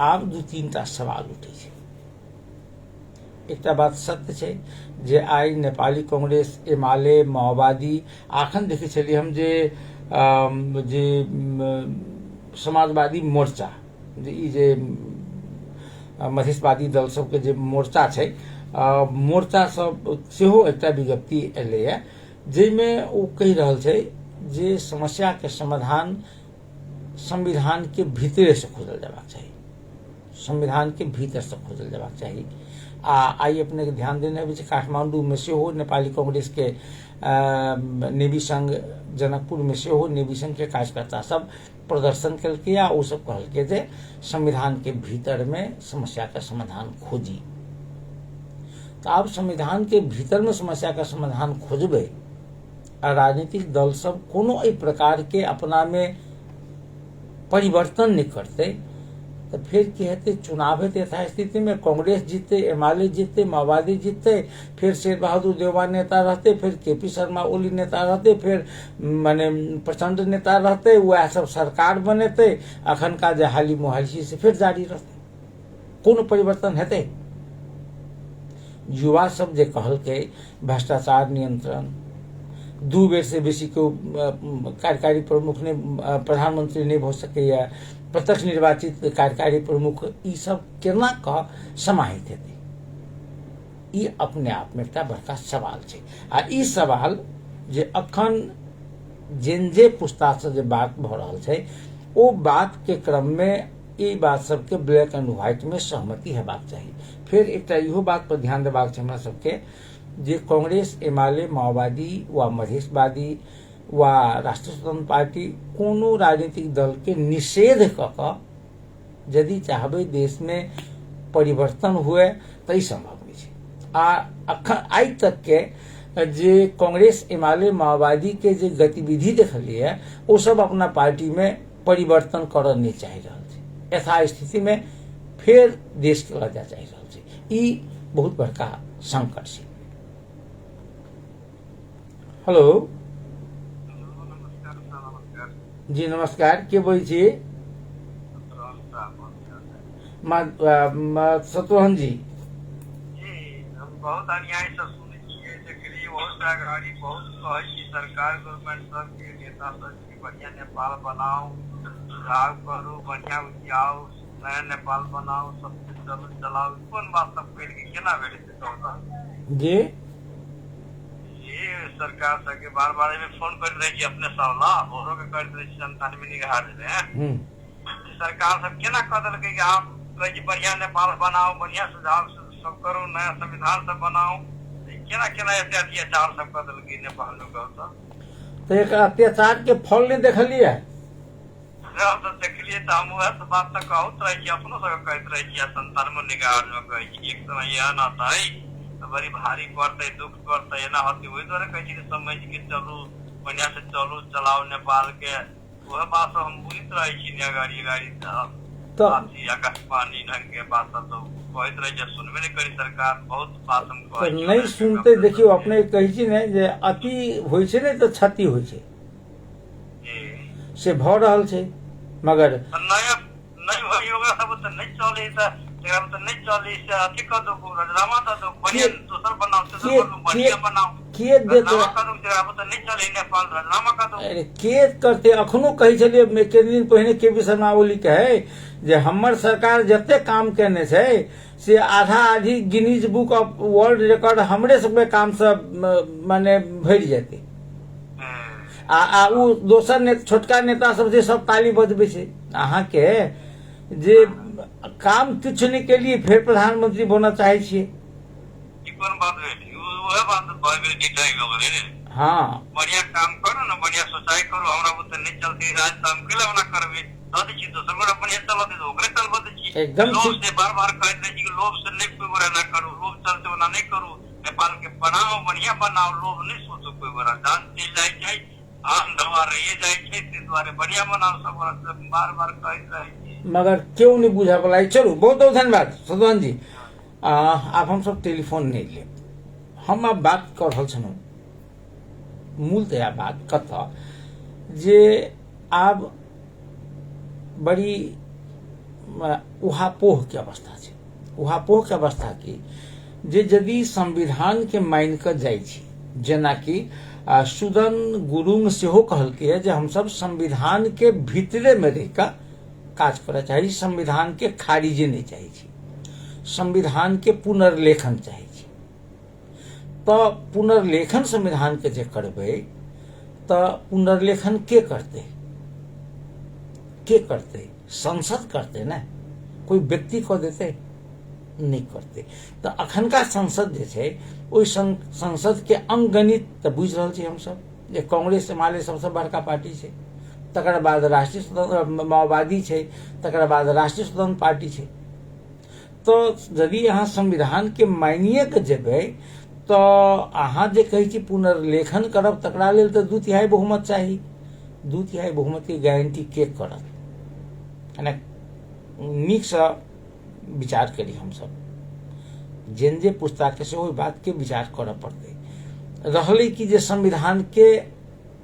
आब 2-3टा सवाल उठे छै। एकटा बात सत्य छै जे आइ नेपाली कांग्रेस, एमाले, माओवादी, अखन देखै छलियै हम जे समाजवादी मोर्चा, ई जे मधेशवादी दल सबके जे मोर्चा छै, मोर्चा सब सेहो एकटा विज्ञप्ति एलैए जाहिमे ओ कहि रहल छै जे समस्या के समाधान संविधान के भीतरे से खोजल जयबाक चाही, संविधान के भीतर से खोजल जयबाक चाही। आइ अपने के ध्यान देने हेबै जे काठमांडू में सेहो नेपाली कांग्रेस के नेवी संघ, जनकपुर में सेहो नेवी संघ के कार्यकर्ता सब प्रदर्शन केलकै आ ओ सब कहलकै जे संविधान के भीतर में समस्या का समाधान खोजी। तो आब संविधान के भीतर में समस्या का समाधान खोजबै आ राजनीतिक दल सब कोनो एहि प्रकार के अपना में परिवर्तन नहीं करते तो फिर की हेतै? चुनाव हेतै यथास्थिति में कांग्रेस जीतते, एमाले जीतते, माओवादी जीतते, फिर शेर बहादुर देवा नेता रहते, फिर केपी शर्मा ओली नेता रहते, फिर माने प्रचंड नेता रहते, वह सब सरकार बनेते, अखन का जे हाली मुहाली से फिर जारी रहते, कोनो परिवर्तन हेतै? युवा सब जे कहलकै भ्रष्टाचार नियंत्रण, 2 बेर से बेसी को कार्यकारी प्रमुख ने प्रधानमंत्री नहीं भ सकैया, प्रत्यक्ष निर्वाचित कार्यकारी प्रमुख, ई सब केना कऽ समाहित हेतै? ई अपने आप में एकटा बड़का सवाल छै। आ ई सवाल जे अखन जे पुस्ता से जे बात भऽ रहल छै, ओ बात के क्रम में ई बात सबके ब्लैक एंड व्हाइट में सहमति हेबाक चाही। फिर एकटा इहो बात पर ध्यान देबाक छै हमरा सबके जे कांग्रेस, एमाले, माओवादी वा मधेशवादी वा राष्ट्रीय स्वतंत्र पार्टी कोनो राजनीतिक दल के निषेध कऽ कऽ यदि चाहबै देश में परिवर्तन हुए तऽ ई संभव नहि छै। आ अखन आइ तक के जे कांग्रेस, एमाले, माओवादी के जे गतिविधि देखलियै, ओ सब अपना पार्टी में परिवर्तन करऽ नहि चाहि रहल छै, यथास्थिति में फिर देश के लऽ जाय चाहि रहल छै। ई बहुत बड़का संकट छै। हेलो जी नमस्कार, के बोलै छी? शत्रुघ्न जी,
हम बहुत अन्याय से सुनै छियै, देखलियै बहुत गाड़ी बहुत कहै छी सरकार गवर्नमेंट सब के नेता सब की बढ़िया नेपाल बनाओ, सुधार करो, बढ़िया उपजाओ, नया नेपाल बनाओ, सब कुछ चलाओ, कोन बात सब कह के केना भेलै से कहू
जी?
सरकार सबके बार बार में फोन कर रहे छी, अपने साला भोरो के कर रहे छी, 97 निगाह देले सरकार सब केना कह देलकै कि आप कहै छी बढ़िया नेपाल बनाओ, बढ़िया सुधार सब करो, नया संविधान सब बनाओ, केना केना एते अत्याचार सब कह देलकै नेपाल लोग
तो एक अत्याचार के फल नहीं देखलिए?
तो देखलिए तो हम वह तो बात तक कहत रहे छी, अपनो सब कहत रहे छी, 97 निगाह में कहै छी एक समय यह ना था बड़ी भारी पड़ते, दुख पड़ते, एना होती वही द्वारा कहे छी समझ के चलू, बढ़िया से चलू, चलाओ नेपाल के, वह बात सब हम बुझित रहे छी ने गाड़ी
तो
आकाशवाणी ढंग के बात सब तो कहत रहे जे सुनबे नहीं करी सरकार, बहुत बात हम कहै छी
नहीं सुनते। देखियो अपने कहै छी ने जे अति होय छै ने तो क्षति होय छै, से भ रहल छै, मगर
नहीं होई होगा सब तो नहीं चले तो नहीं चले से अथी कर दो, राजीनामा दे दो, बढ़िया दूसर बनाओ, बढ़िया बनाओ,
के देत
तो नहीं चले नेपाल, राजीनामा कर दो।
अरे के करते? अखनो कहै छलियै के दिन पहिने केपी शर्मा ओली कहै जे हमर सरकार जते काम केने छै से आधा आधी Guinness book of world record हमरे सबके काम से माने भरि जेतै। आ उ दोसर छोटका नेता सब जे सब ताली बजबै छै, अहाँ के जे काम किछु नहीं के लिए फिर प्रधानमंत्री बनना चाहे छियै। हाँ
बढ़िया काम करो ना, बढ़िया सोचाई करो, हमरा बुते नहीं चलती राज काम केला ना करबे दादी छी तो सब बढ़िया चलते तो ओकरे चलबे छी।
एकदम
लोभ से बार-बार कहते हैं कि लोभ से नहीं कोई बड़ा ना करो, लोभ चलते हो ना नहीं करो, नेपाल के बनाओ, बढ़िया बनाओ, लोभ नहीं सोचो कोई बड़ा, जान चल जाए आम दवा रही जाए ते द्वारे बढ़िया बनाओ, सब बार-बार कहते रहे,
मगर क्यों नहीं बुझा पड़ा? चलो बहुत बहुत धन्यवाद शत्रुघ्न जी। आप हम सब टेलीफोन नहीं ले, हम अब बात कर रहल छलहुँ मूलतया बात कतऽ जे आब बड़ी उहापोह के अवस्था छै। उहापोह के अवस्था की जे यदि संविधान के मान कऽ जाइ छी, जेनाकि सुदन गुरुंग सेहो कहलकै है जे हमसब संविधान के भीतरे में रह कऽ काज करऽ चाही, संविधान के खारिजे नहीं चाहे छी, संविधान के पुनर्लेखन चाहे छी। तो पुनर्लेखन संविधान के जे करबै तो पुनर्लेखन के करते? संसद करते ना, कोई व्यक्ति कह देते नहीं करते। तो अखनका संसद जे छै ओइ संसद के अंगगणित तो बुझ रहल छी हम सब, जे कांग्रेस माले सबसे बड़का पार्टी छै, तकर बाद राष्ट्रीय स्वतंत्र माओवादी छै, तकर बाद राष्ट्रीय स्वतंत्र पार्टी छै। तो यदि अहाँ संविधान के मानिए के जेबै तो अहाँ जे कहै छी पुनर्लेखन करब, तकरा लेल तो 2/3 बहुमत चाही। 2/3 बहुमत के गारंटी के करत? नीक से विचार करी हम सब, जेन जे पुछता के से ओहि बात के विचार करऽ पड़ते। रहले कि जे संविधान के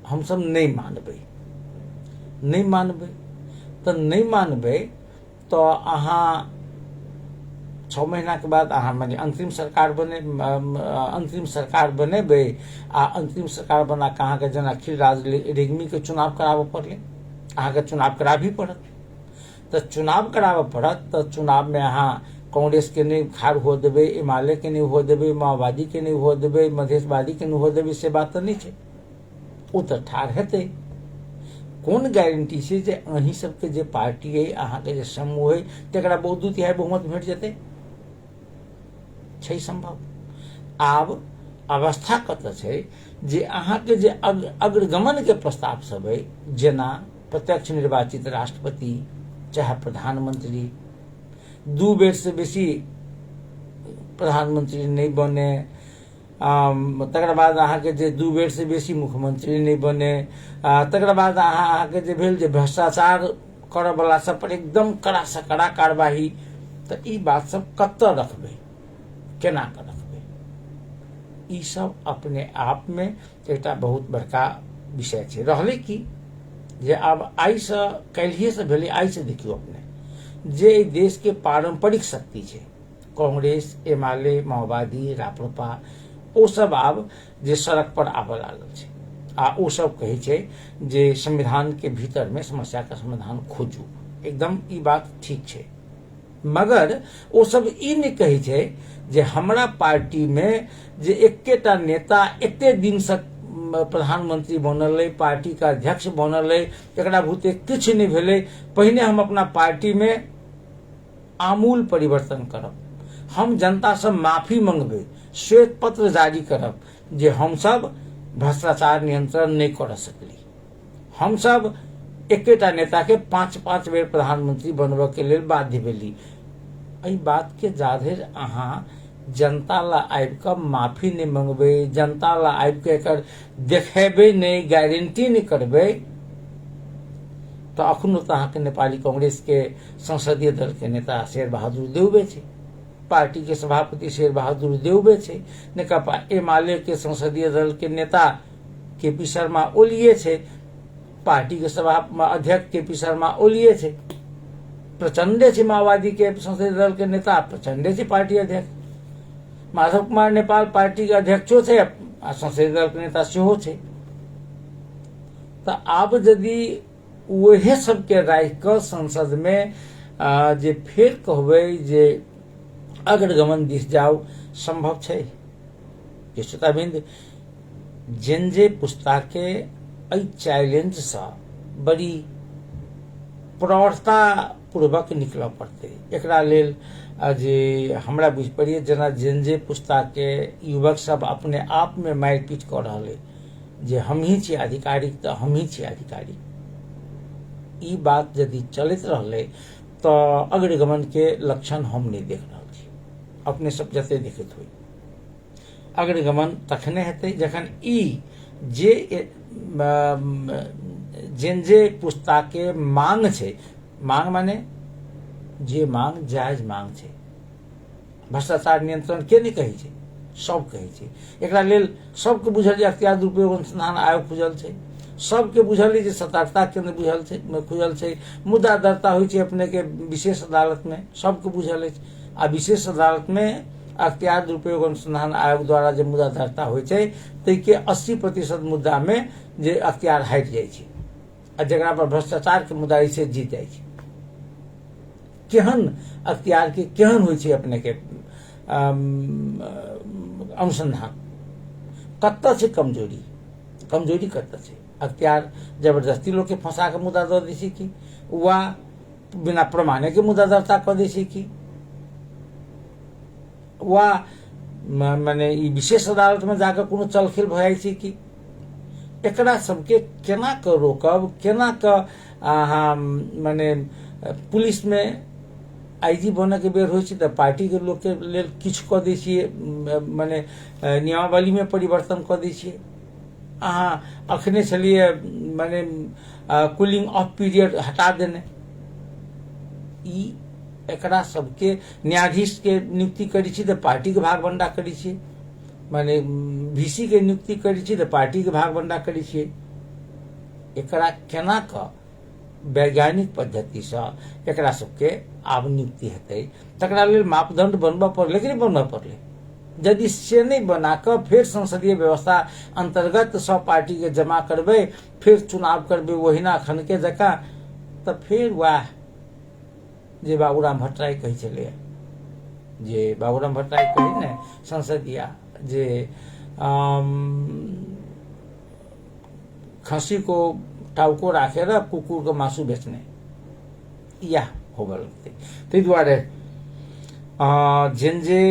हम सब नहीं मानबै तो अहाँ 6 महीना के बाद अहाँ माने अंतरिम सरकार बनेबै आ अंतरिम सरकार बना के अहाँ के जेना खीरराज रेग्मी के चुनाव कराबऽ पड़लै, अहाँ के चुनाव कराबी पड़त। तो चुनाव कराबऽ पड़त तो चुनाव में अहाँ कांग्रेस के नहीं खाड़ हो देबै, एमाले के नहीं हो देबै, माओवादी के नहीं हो देबै, मधेशवादी के नहीं हो देबै, से बात तो नहीं छै। ओ तो ठाढ़ हेतै। कोन गारंटी छै जे अहीं सबके जे पार्टी है, अहाँ के जे समूह है, तकरा 2/3 बहुमत भेट जेतै? छै संभव? आब अवस्था कतऽ छै जे अहाँ के जे अग्रगमन के प्रस्ताव सब है, जेना प्रत्यक्ष निर्वाचित राष्ट्रपति चाहे प्रधानमंत्री, 2 बेर से बेसी प्रधानमंत्री नहीं बने, तकर बाद अहाँ के जे 2 बेर से बेसी मुख्यमंत्री नहीं बने, तकर बाद अहाँ के जे भेल जे भ्रष्टाचार करऽ वाला सब पर एकदम कड़ा से कड़ा कार्यवाही, तो ई बात सब कतऽ रखबै, केना कऽ रखबै? ई सब अपने आप में एकटा बहुत बड़का विषय छै। रहलै कि जे आब आई से काल्हिए से भेलै, आई से देखियो अपने जे देश के पारंपरिक शक्ति छै, कांग्रेस, एमाले, माओवादी, राप्रपा, ओ सब आब जे सड़क पर आबऽ लागल छै आ ओ सब कहै छै जे संविधान के भीतर में समस्या का समाधान खोजू। एकदम ई बात ठीक छै, मगर ओ सब ई नहीं कहै छै जे हमरा पार्टी में जे एकेटा नेता एते दिन से प्रधानमंत्री बनल है, पार्टी का अध्यक्ष बनल है, एकरा भूते किछ नहीं भेलै, पहिने हम अपना पार्टी में आमूल परिवर्तन करब, हम जनता से माफी मंगबै, श्वेत पत्र जारी करब जे हम सब भ्रष्टाचार नियंत्रण नहीं कर सकली, हम सब एकेटा नेता के 5-5 बेर प्रधानमंत्री बनबऽ के लेल बाध्य भेली। एहि बात के जाधरि अहाँ जनता ला आबि कऽ माफी नहीं मंगबै, जनता ला आबि कऽ एकर देखेबै नहीं, गारंटी नहीं करबै, तो अखनो तो अहाँ के नेपाली कांग्रेस के संसदीय दल के नेता शेर बहादुर देउबे छै, पार्टी के सभापति शेर बहादुर देउबे छै, नेकपा एमाले के संसदीय दल के नेता केपी शर्मा ओलिए छै, पार्टी के सभा अध्यक्ष केपी शर्मा ओलिए छै, प्रचंडे छै माओवादी के संसदीय दल के नेता, प्रचंडे छै पार्टी अध्यक्ष, माधव कुमार नेपाल पार्टी के अध्यक्षो छै आ संसदीय दल के नेता सेहो छै। तो आब यदि वहे सबके राखि कऽ संसद में जे फेर कहबै जे अग्रगमन दिस जाउ, संभव छै? श्रोताबिंद, जेन जे पुस्ताके एहि चैलेंज से बड़ी प्रौढ़ता पूर्वक निकलऽ पड़तै। एकरा लेल जे हमरा बुझ पड़ैए जेना जेन जे पुस्ताके युवक सब अपने आप में मारपीट कऽ रहल है जे हम ही छी आधिकारिक, तो हम ही छी आधिकारिक, ई बात यदि चलैत रहलै तो अग्रगमन के लक्षण हम नहीं देख रहल छी। अपने सब जते देखैत होइ, अग्रगमन तखने हेतै जखन ई जे जेन जे पुस्ता के मांग छै, मांग माने जे मांग जायज मांग छै, भ्रष्टाचार नियंत्रण के नहीं कहै छै, सब कहै छै। एकरा लेल सबके बुझल जे अख्तियार दुरुपयोग अनुसंधान आयोग खुजल छै, सबके बुझल है जे सतर्कता केंद्र बुझल छै खुजल छै, मुद्दा दर्ता होइ छै अपने के विशेष अदालत में, सबके बुझल है। आ विशेष अदालत में अख्तियार दुरुपयोग अनुसंधान आयोग द्वारा जे मुद्दा दर्ता होइ छै तै के 80% मुद्दा में जे अख्तियार हटि जाइ छै आ जकरा पर भ्रष्टाचार के मुद्दा से जीत जाइ छै। केहन अख्तियार के केहन होइ छै अपने के अनुसंधान, कत्ता छै कमजोरी कत्ता छै? अख्तियार जबरदस्ती लोग के फंसा के मुद्दा दऽ दै छै कि वा बिना प्रमाणे के मुद्दा दर्ता कऽ दै छै कि वा माने ई विशेष अदालत में जाकर कोनो चलखेल भऽ जाइ छै कि? एकरा सबके केना कऽ रोकब, केना कऽ माने पुलिस में आईजी बने के बेर होइ छै तऽ पार्टी के लोग के लेल किछु कऽ दै छियै, माने नियमावली में परिवर्तन कऽ दै छियै। अहाँ अखने छलिए माने कूलिंग ऑफ पीरियड हटा देने, ई एकरा सबके न्यायाधीश के नियुक्ति करी छी तऽ पार्टी के भागवंडा करी छी, माने वीसी के नियुक्ति करी छी तऽ पार्टी के भागवंडा करी छी। एकरा केना कऽ वैज्ञानिक पद्धति से एकरा सबके आब नियुक्ति हेतै, तकरा लेल मापदंड बनबऽ पड़लै कि नहीं बनबऽ पड़लै? यदि से नहीं बना कर फिर संसदीय व्यवस्था अंतर्गत सब पार्टी के जमा करबै, फिर चुनाव करबै ओहिना अखन के जकाँ, तऽ फिर वाह जे बाबूराम भट्टराय कहै छलै, जे बाबूराम भट्टराय कहै ने संसदीय जे खसी को टाउको राखे र कुकुर को मासू बेचने, यह होबऽ लगतै। ताहि दुआरे जे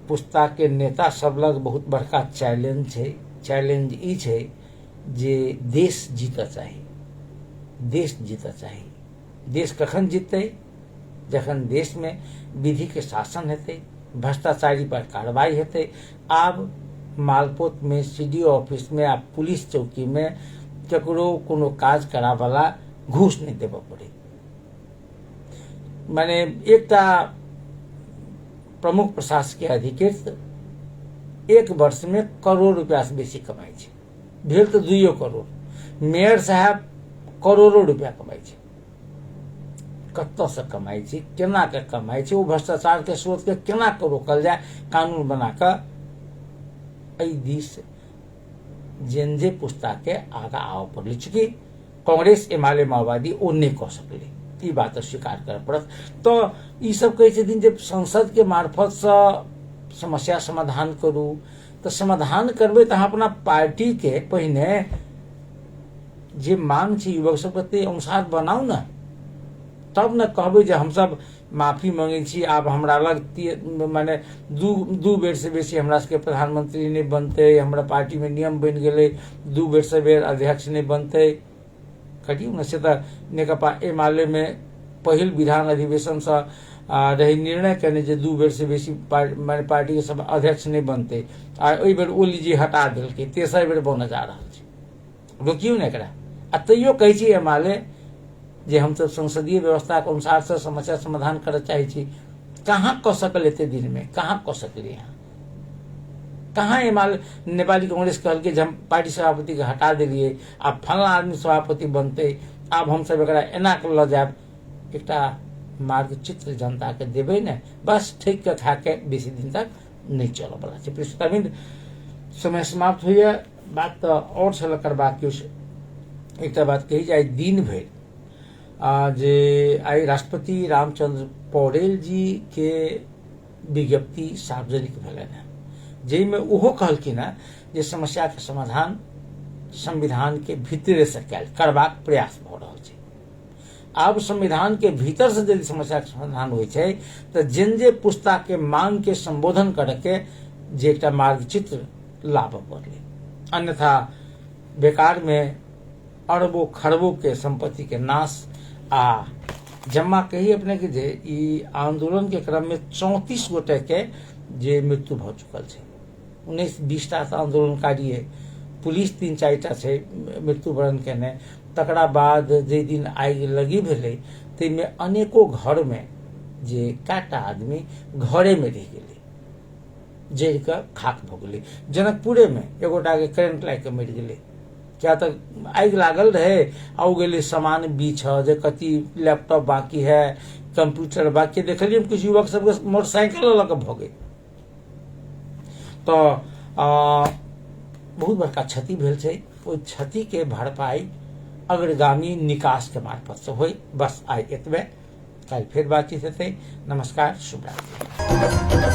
पुस्ता के नेता सब लग बहुत बड़का चैलेंज छै। चैलेंज ई छै जे देश जीतऽ चाही, देश जीतऽ चाही। देश कखन जीततै? जखन देश में विधि के शासन हेतै, भ्रष्टाचारी पर कार्रवाई हेतै। आब मालपोत में, सीडीओ ऑफिस में आ पुलिस चौकी में केकरो कोनो काज करावला घूस नहीं देबऽ पड़े। माने एकटा प्रमुख प्रशासकीय अधिकृत एक वर्ष में करोड़ रुपया से बेसी कमाई छै, भेल तऽ 2 करोड़। मेयर साहब करोड़ों रुपया कमाई छै। कत्तऽ से कमाई छै, केना के कमाई छै, ओ भ्रष्टाचार के स्रोत के केना के रोकल जाए, कानून बना कऽ एहि दिस जे पुस्ता के आगा आबऽ पड़लै। चूँकि कांग्रेस एमाले माओवादी ओ नहीं कऽ सकलै, ई बात स्वीकार करऽ पड़त। तो ई सब कहै छथिन जे संसद के मार्फत से समस्या समाधान करू, तो समाधान करबै तऽ अहाँ अपना पार्टी के पहिने जे मांग छै युवक सबके ताहि अनुसार बनाउ ने, तब न कहबै जे हमसब माफी मांगे छी, आब हमरा लग माने दू बेर से बेसी हमरा सबके प्रधानमंत्री नहीं बनते, हमरा पार्टी में नियम बन गेलै 2 बेर से बेर अध्यक्ष नहीं बनते। करियौ न, से तऽ नेकपा एमाले में पहिल विधान अधिवेशन से रही निर्णय केने जे 2 बेर से बेसी माने पार्टी के सब अध्यक्ष नहीं बनते, आ ओहि बेर ओली जी हटा देलकै, तेसर बेर बनऽ जा रहल छै। रोकियौ न एकरा। आ तैयो कहै छी एमाले जे हम सब संसदीय व्यवस्था के अनुसार से समस्या समाधान करऽ चाहे छी। कहाँ कऽ सकल एते दिन में, कहाँ कऽ सकलै यहाँ? कहाँ एमाले नेपाली कांग्रेस कहलकै जे हम पार्टी सभापति के हटा देलियै, आब फलाना आदमी सभापति बनतै, आब हम सब एकरा एना के लऽ जायब। एकटा मार्गचित्र जनता के देबै ने, बस ठीक के खा के बेसी दिन तक नहीं चलऽ वाला छै। प्रियसुताबिंद, समय समाप्त होइए। बात तऽ और छल करबाक, एकटा बात कही जाए दिन भरि जे आई राष्ट्रपति रामचंद्र पौडेल जी के विज्ञप्ति सार्वजनिक भेलनि हैं, जाहिमे ओहो कहलखिन हैं जे समस्या के समाधान संविधान के भीतरे से करबाक प्रयास भऽ रहल छै। आब संविधान के भीतर से यदि समस्या के समाधान होइ छै तऽ जे पुस्ता के मांग के संबोधन करऽ के जे एकटा मार्गचित्र लाबऽ पड़लै, अन्यथा बेकार में अरबों खरबों के संपत्ति के नाश आ जम्मा कही अपने के जे ई आंदोलन के क्रम में 34 गोटे के जे मृत्यु भऽ चुकल छै। 19-20टा आंदोलनकारी, पुलिस 3-4टा छै मृत्युवरण केने। तकरा बाद जे दिन आगि लगी भेलै ताहिमे अनेको घर में जे कएटा आदमी घरे में रहि गेलै, जरि कऽ खाक भऽ गेलै। जनकपुरे में एगोटा के करेंट लागि कऽ मरि गेलै, क्या तो आगि लागल रहे आ गेले सामान बीच जे कति लैपटॉप बाकी है, कंप्यूटर बाकी, देखलिए कुछ युवक सबके मोटरसाइकिल लग भ गए। तो बहुत बड़का क्षति भेल छै। ओहि क्षति के भरपाई अग्रगामी निकास के मार्फत से होई। बस आइ एतबे, कल फिर बातचीत हेतै। नमस्कार, शुभ रात्रि।